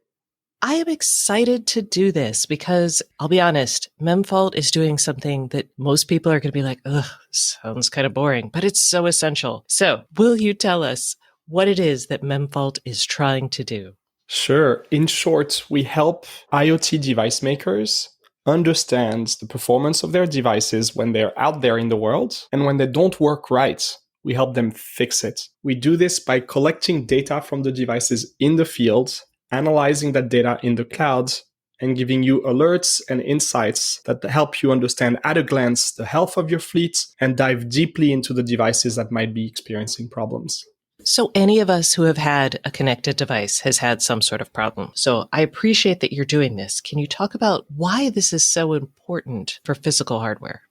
I am excited to do this because I'll be honest, Memfault is doing something that most people are going to be like, ugh, sounds kind of boring, but it's so essential. So will you tell us what it is that Memfault is trying to do?
Sure. In short, we help IoT device makers understand the performance of their devices when they're out there in the world, and when they don't work right, we help them fix it. We do this by collecting data from the devices in the field, analyzing that data in the cloud, and giving you alerts and insights that help you understand at a glance the health of your fleet and dive deeply into the devices that might be experiencing problems.
So any of us who have had a connected device has had some sort of problem. So I appreciate that you're doing this. Can you talk about why this is so important for physical hardware?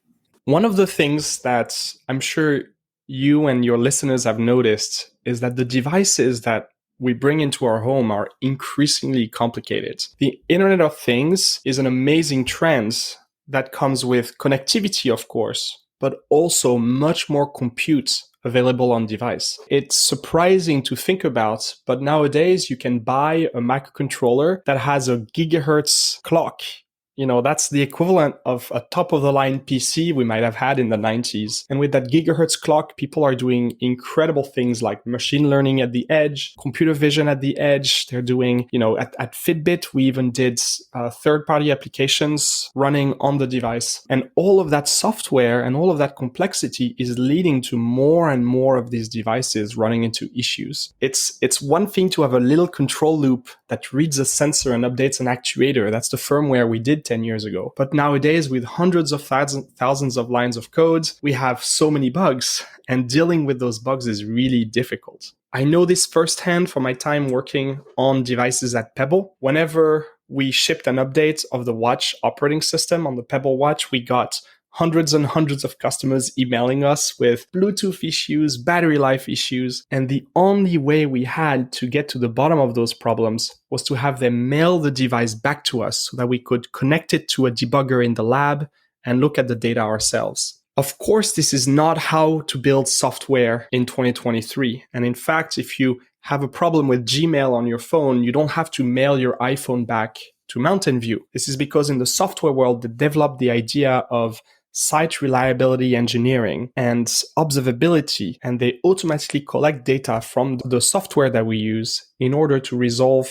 One of the things that I'm sure you and your listeners have noticed is that the devices that we bring into our home are increasingly complicated. The Internet of Things is an amazing trend that comes with connectivity, of course, but also much more compute available on device. It's surprising to think about, but nowadays you can buy a microcontroller that has a gigahertz clock. That's the equivalent of a top-of-the-line PC we might have had in the 90s. And with that gigahertz clock, people are doing incredible things like machine learning at the edge, computer vision at the edge. They're doing, at Fitbit, we even did third-party applications running on the device. And all of that software and all of that complexity is leading to more and more of these devices running into issues. It's one thing to have a little control loop that reads a sensor and updates an actuator. That's the firmware we did 10 years ago. But nowadays, with hundreds of thousands of lines of code, we have so many bugs, and dealing with those bugs is really difficult. I know this firsthand from my time working on devices at Pebble. Whenever we shipped an update of the watch operating system on the Pebble watch, we got hundreds and hundreds of customers emailing us with Bluetooth issues, battery life issues. And the only way we had to get to the bottom of those problems was to have them mail the device back to us so that we could connect it to a debugger in the lab and look at the data ourselves. Of course, this is not how to build software in 2023. And in fact, if you have a problem with Gmail on your phone, you don't have to mail your iPhone back to Mountain View. This is because in the software world, they developed the idea of site reliability engineering and observability, and they automatically collect data from the software that we use in order to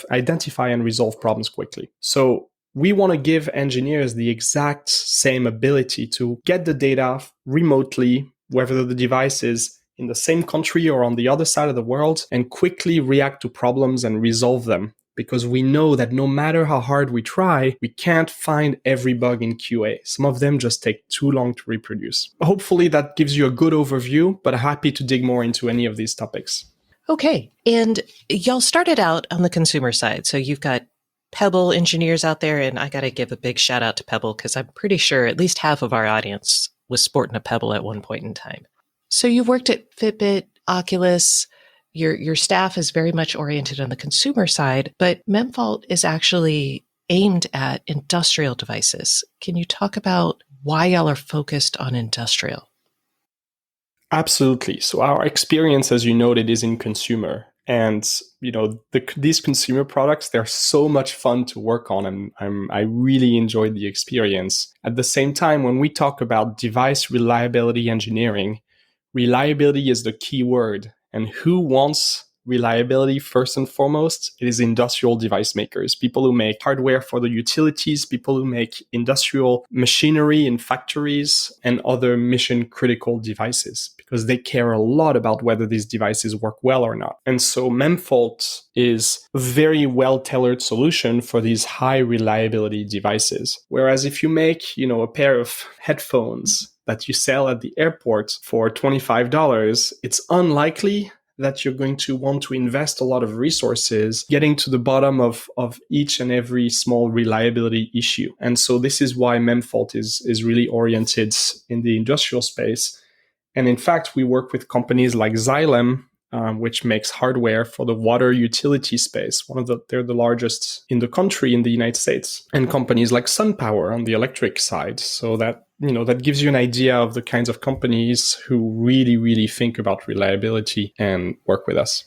identify and resolve problems quickly. So we want to give engineers the exact same ability to get the data remotely, whether the device is in the same country or on the other side of the world, and quickly react to problems and resolve them. Because we know that no matter how hard we try, we can't find every bug in QA. Some of them just take too long to reproduce. Hopefully that gives you a good overview, but I'm happy to dig more into any of these topics.
Okay. And y'all started out on the consumer side. So you've got Pebble engineers out there, and I got to give a big shout out to Pebble because I'm pretty sure at least half of our audience was sporting a Pebble at one point in time. So you've worked at Fitbit, Oculus. Your staff is very much oriented on the consumer side, but Memfault is actually aimed at industrial devices. Can you talk about why y'all are focused on industrial?
Absolutely. So our experience, as you noted, is in consumer. And these consumer products, they're so much fun to work on, and I really enjoyed the experience. At the same time, when we talk about device reliability engineering, reliability is the key word. And who wants reliability first and foremost? It is industrial device makers, people who make hardware for the utilities, people who make industrial machinery in factories and other mission critical devices, because they care a lot about whether these devices work well or not. And so Memfault is a very well-tailored solution for these high reliability devices. Whereas if you make, a pair of headphones that you sell at the airport for $25, it's unlikely that you're going to want to invest a lot of resources getting to the bottom of each and every small reliability issue. And so this is why Memfault is really oriented in the industrial space. And in fact, we work with companies like Xylem, which makes hardware for the water utility space. They're the largest in the country in the United States, and companies like SunPower on the electric side. So that gives you an idea of the kinds of companies who really, really think about reliability and work with us.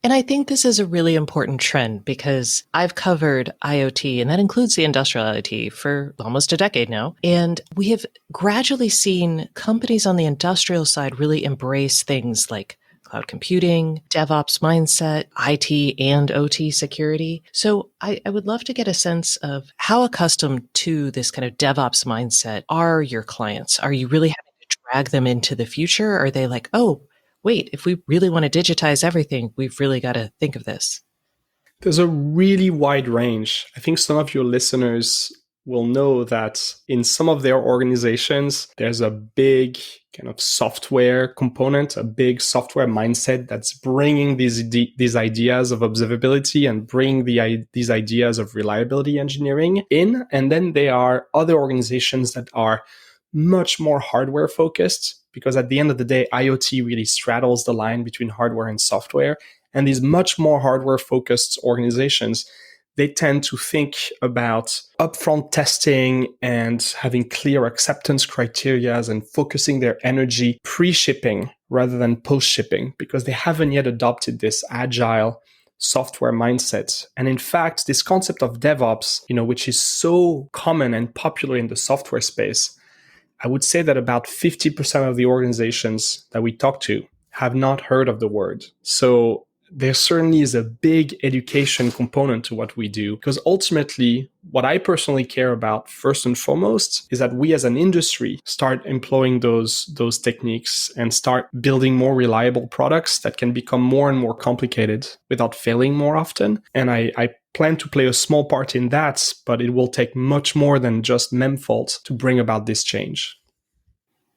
And I think this is a really important trend because I've covered IoT, and that includes the industrial IoT, for almost a decade now. And we have gradually seen companies on the industrial side really embrace things like cloud computing, DevOps mindset, IT and OT security. So I would love to get a sense of how accustomed to this kind of DevOps mindset are your clients? Are you really having to drag them into the future? Or are they like, oh, wait, if we really want to digitize everything, we've really got to think of this?
There's a really wide range. I think some of your listeners will know that in some of their organizations, there's a big kind of software component, a big software mindset that's bringing these ideas of observability and bringing these ideas of reliability engineering in. And then there are other organizations that are much more hardware focused, because at the end of the day, IoT really straddles the line between hardware and software. And these much more hardware focused organizations, they tend to think about upfront testing and having clear acceptance criteria and focusing their energy pre-shipping rather than post-shipping, because they haven't yet adopted this agile software mindset. And in fact, this concept of DevOps, which is so common and popular in the software space, I would say that about 50% of the organizations that we talk to have not heard of the word. So there certainly is a big education component to what we do, because ultimately, what I personally care about first and foremost is that we as an industry start employing those techniques and start building more reliable products that can become more and more complicated without failing more often. And I plan to play a small part in that, but it will take much more than just Memfault to bring about this change.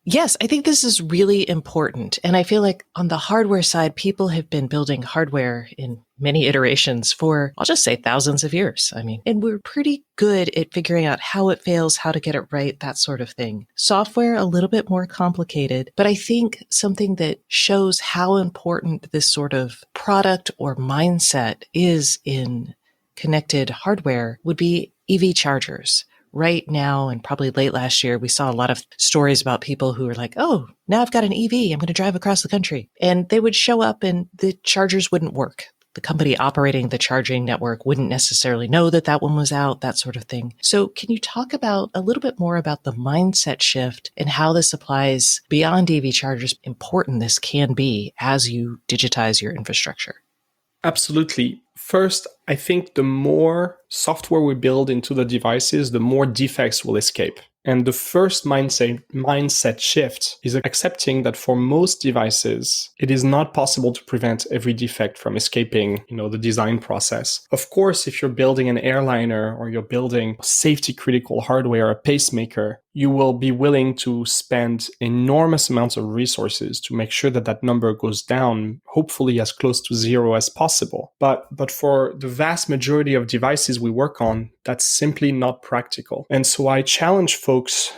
Yes, I think this is really important. And I feel like on the hardware side, people have been building hardware in many iterations for, I'll just say, thousands of years. And we're pretty good at figuring out how it fails, how to get it right, that sort of thing. Software, a little bit more complicated, but I think something that shows how important this sort of product or mindset is in connected hardware would be EV chargers. Right now, and probably late last year, we saw a lot of stories about people who were like, oh, now I've got an EV, I'm going to drive across the country. And they would show up and the chargers wouldn't work. The company operating the charging network wouldn't necessarily know that one was out, that sort of thing. So can you talk about a little bit more about the mindset shift and how this applies beyond EV chargers, important this can be as you digitize your infrastructure?
Absolutely. First, I think the more software we build into the devices, the more defects will escape. And the first mindset shift is accepting that for most devices, it is not possible to prevent every defect from escaping, the design process. Of course, if you're building an airliner or you're building safety critical hardware, a pacemaker, you will be willing to spend enormous amounts of resources to make sure that that number goes down, hopefully as close to zero as possible. But for the vast majority of devices we work on, that's simply not practical. And so I challenge folks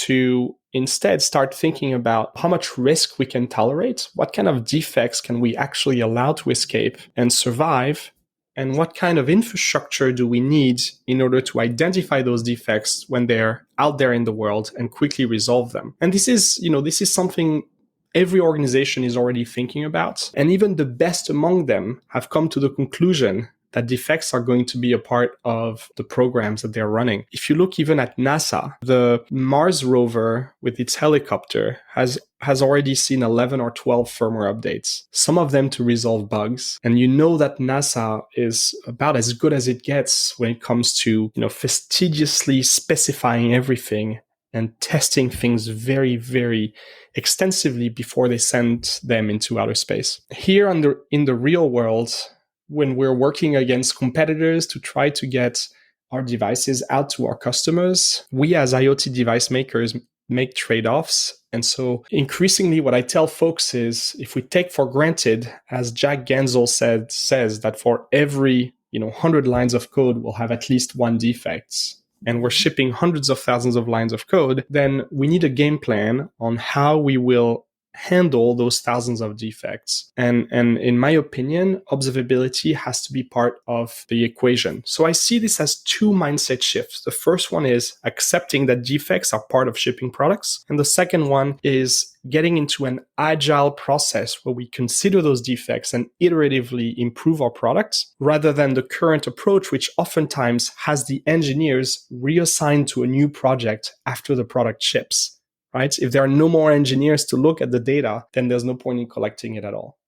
to instead start thinking about how much risk we can tolerate, what kind of defects can we actually allow to escape and survive, and what kind of infrastructure do we need in order to identify those defects when they're out there in the world and quickly resolve them. And this is something every organization is already thinking about. And even the best among them have come to the conclusion that defects are going to be a part of the programs that they're running. If you look even at NASA, the Mars rover with its helicopter has already seen 11 or 12 firmware updates, some of them to resolve bugs. And you know that NASA is about as good as it gets when it comes to, fastidiously specifying everything and testing things very, very extensively before they send them into outer space. Here in the real world, when we're working against competitors to try to get our devices out to our customers, we as IoT device makers make trade-offs. And so increasingly what I tell folks is, if we take for granted, as Jack Gensel says that for every 100 lines of code, we'll have at least one defect, and we're shipping hundreds of thousands of lines of code, then we need a game plan on how we will handle those thousands of defects. And in my opinion, observability has to be part of the equation. So I see this as two mindset shifts. The first one is accepting that defects are part of shipping products. And the second one is getting into an agile process where we consider those defects and iteratively improve our products, rather than the current approach, which oftentimes has the engineers reassigned to a new project after the product ships. Right? If there are no more engineers to look at the data, then there's no point in collecting it at all.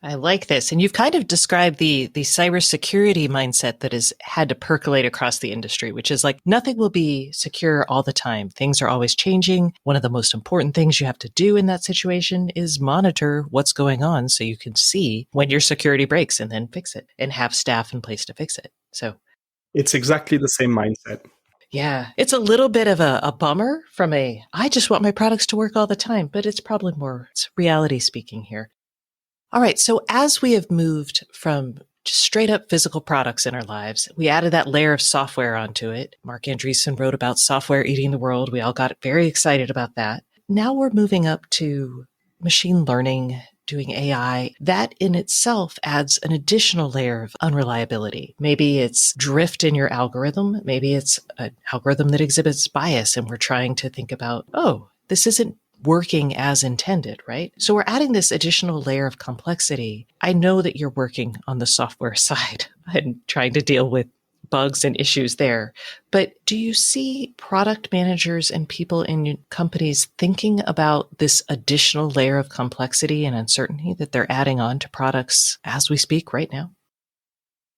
I like this. And you've kind of described the cybersecurity mindset that has had to percolate across the industry, which is like nothing will be secure all the time. Things are always changing. One of the most important things you have to do in that situation is monitor what's going on so you can see when your security breaks and then fix it and have staff in place to fix it. So
it's exactly the same mindset.
Yeah, it's a little bit of a bummer from I just want my products to work all the time, but it's probably it's reality speaking here. All right, so as we have moved from just straight up physical products in our lives, we added that layer of software onto it. Mark Andreessen wrote about software eating the world. We all got very excited about that. Now we're moving up to machine learning, doing AI. That in itself adds an additional layer of unreliability. Maybe it's drift in your algorithm. Maybe it's an algorithm that exhibits bias, and we're trying to think about, this isn't working as intended, right? So we're adding this additional layer of complexity. I know that you're working on the software side and trying to deal with bugs and issues there. But do you see product managers and people in companies thinking about this additional layer of complexity and uncertainty that they're adding on to products as we speak right now?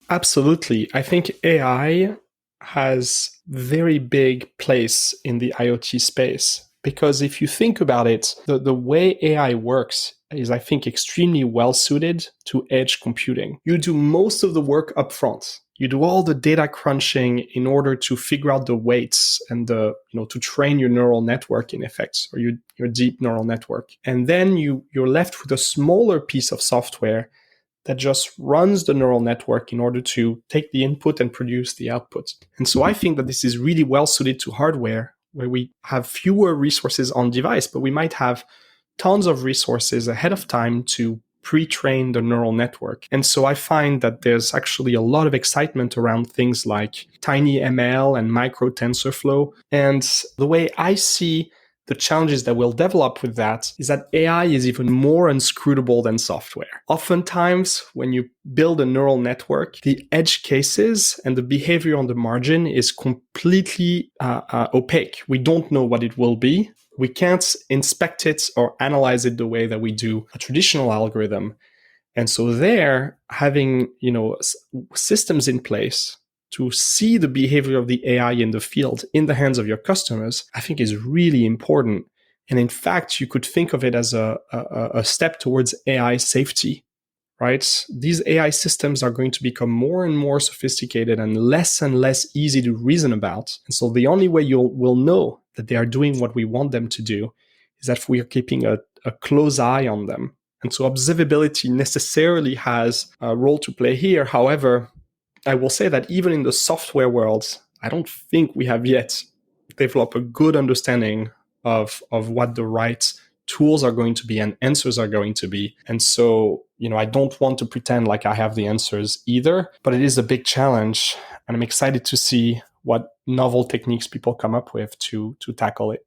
Absolutely. I think AI has very big place in the IoT space, because if you think about it, the way AI works is, I think, extremely well suited to edge computing. You do most of the work up front. You do all the data crunching in order to figure out the weights and to train your neural network, in effect, or your deep neural network. And then you're left with a smaller piece of software that just runs the neural network in order to take the input and produce the output. And so I think that this is really well suited to hardware, where we have fewer resources on device, but we might have tons of resources ahead of time to pre-train the neural network. And so I find that there's actually a lot of excitement around things like tiny ML and micro TensorFlow. And the way I see the challenges that we'll develop with that is that AI is even more inscrutable than software. Oftentimes, when you build a neural network, the edge cases and the behavior on the margin is completely opaque. We don't know what it will be. We can't inspect it or analyze it the way that we do a traditional algorithm. And so there, having systems in place to see the behavior of the AI in the field, in the hands of your customers, I think is really important. And in fact, you could think of it as a step towards AI safety, right? These AI systems are going to become more and more sophisticated and less easy to reason about. And so the only way we'll know that they are doing what we want them to do is that we are keeping a close eye on them. And so observability necessarily has a role to play here. However, I will say that even in the software world, I don't think we have yet developed a good understanding of what the right tools are going to be and answers are going to be. And so, I don't want to pretend like I have the answers either, but it is a big challenge. And I'm excited to see what novel techniques people come up with to tackle it.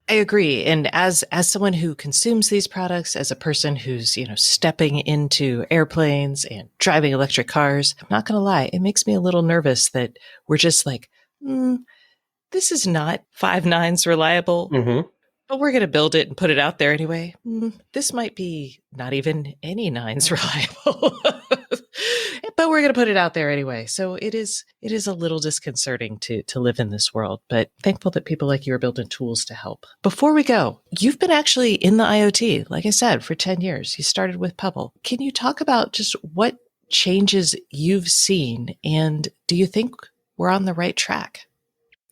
I agree. And as someone who consumes these products, as a person who's, stepping into airplanes and driving electric cars, I'm not going to lie, it makes me a little nervous that we're just like, this is not 5 nines reliable, but we're going to build it and put it out there anyway. This might be not even any nines reliable. But we're going to put it out there anyway. So it is a little disconcerting to live in this world, but thankful that people like you are building tools to help. Before we go, you've been actually in the IoT, like I said, for 10 years. You started with Pebble. Can you talk about just what changes you've seen, and do you think we're on the right track?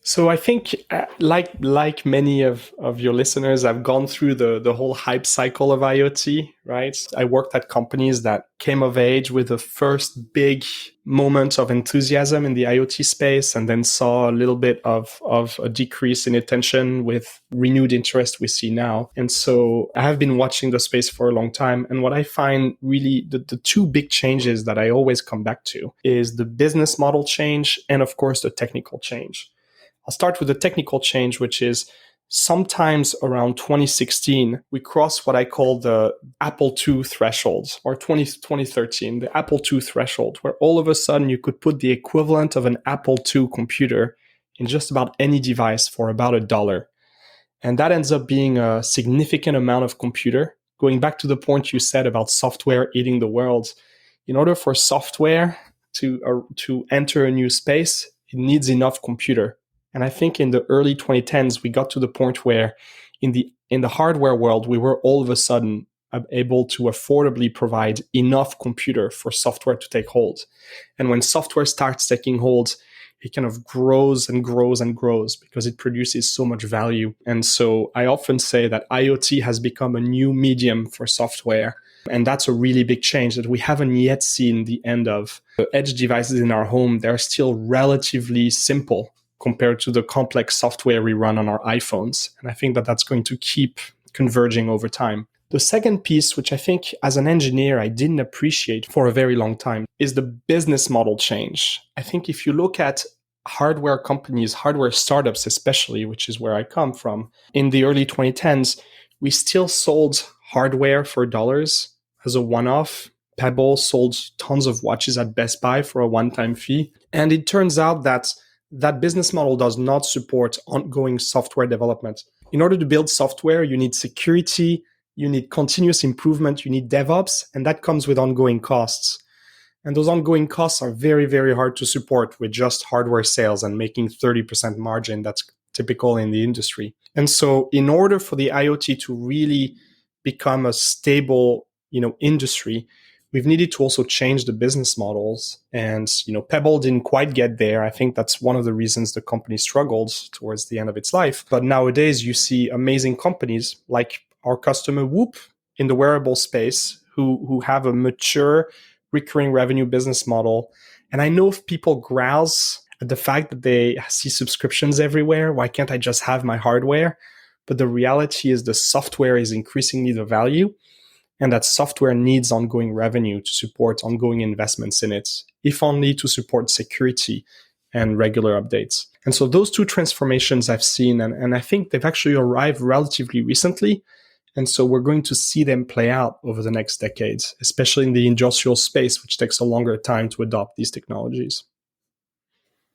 So I think, like many of your listeners, I've gone through the whole hype cycle of IoT, right? I worked at companies that came of age with the first big moment of enthusiasm in the IoT space, and then saw a little bit of a decrease in attention with renewed interest we see now. And so I have been watching the space for a long time. And what I find really the two big changes that I always come back to is the business model change and, of course, the technical change. I'll start with the technical change, which is sometimes around 2016, we crossed what I call the Apple II threshold, or 2013, the Apple II threshold, where all of a sudden you could put the equivalent of an Apple II computer in just about any device for about $1. And that ends up being a significant amount of computer. Going back to the point you said about software eating the world, in order for software to enter a new space, it needs enough computer. And I think in the early 2010s, we got to the point where in the hardware world, we were all of a sudden able to affordably provide enough computer for software to take hold. And when software starts taking hold, it kind of grows and grows and grows because it produces so much value. And so I often say that IoT has become a new medium for software. And that's a really big change that we haven't yet seen the end of. The edge devices in our home, they're still relatively simple compared to the complex software we run on our iPhones. And I think that that's going to keep converging over time. The second piece, which I think as an engineer I didn't appreciate for a very long time, is the business model change. I think if you look at hardware companies, hardware startups especially, which is where I come from, in the early 2010s, we still sold hardware for dollars as a one-off. Pebble sold tons of watches at Best Buy for a one-time fee. And it turns out that business model does not support ongoing software development. In order to build software, you need security, you need continuous improvement, you need DevOps, and that comes with ongoing costs. And those ongoing costs are very, very hard to support with just hardware sales and making 30% margin. That's typical in the industry. And so in order for the IoT to really become a stable, industry, we've needed to also change the business models. And, Pebble didn't quite get there. I think that's one of the reasons the company struggled towards the end of its life. But nowadays you see amazing companies like our customer Whoop in the wearable space who have a mature recurring revenue business model. And I know if people grouse at the fact that they see subscriptions everywhere, why can't I just have my hardware? But the reality is the software is increasingly the value, and that software needs ongoing revenue to support ongoing investments in it, if only to support security and regular updates. And so those two transformations I've seen, and I think they've actually arrived relatively recently. And so we're going to see them play out over the next decades, especially in the industrial space, which takes a longer time to adopt these technologies.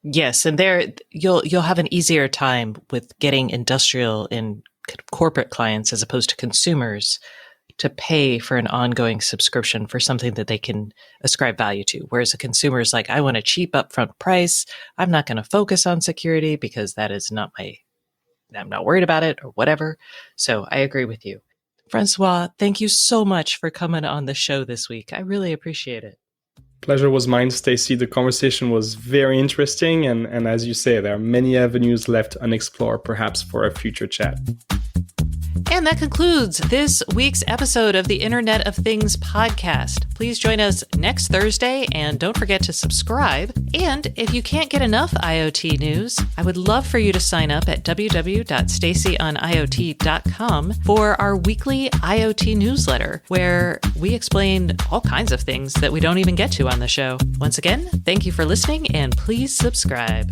Yes, and there you'll have an easier time with getting industrial and corporate clients as opposed to consumers to pay for an ongoing subscription for something that they can ascribe value to. Whereas a consumer is like, I want a cheap upfront price. I'm not going to focus on security because that is not I'm not worried about it or whatever. So I agree with you. Francois, thank you so much for coming on the show this week. I really appreciate it.
Pleasure was mine, Stacey. The conversation was very interesting. And as you say, there are many avenues left unexplored, perhaps for a future chat.
And that concludes this week's episode of the Internet of Things podcast. Please join us next Thursday and don't forget to subscribe. And if you can't get enough IoT news, I would love for you to sign up at www.stacyoniot.com for our weekly IoT newsletter, where we explain all kinds of things that we don't even get to on the show. Once again, thank you for listening and please subscribe.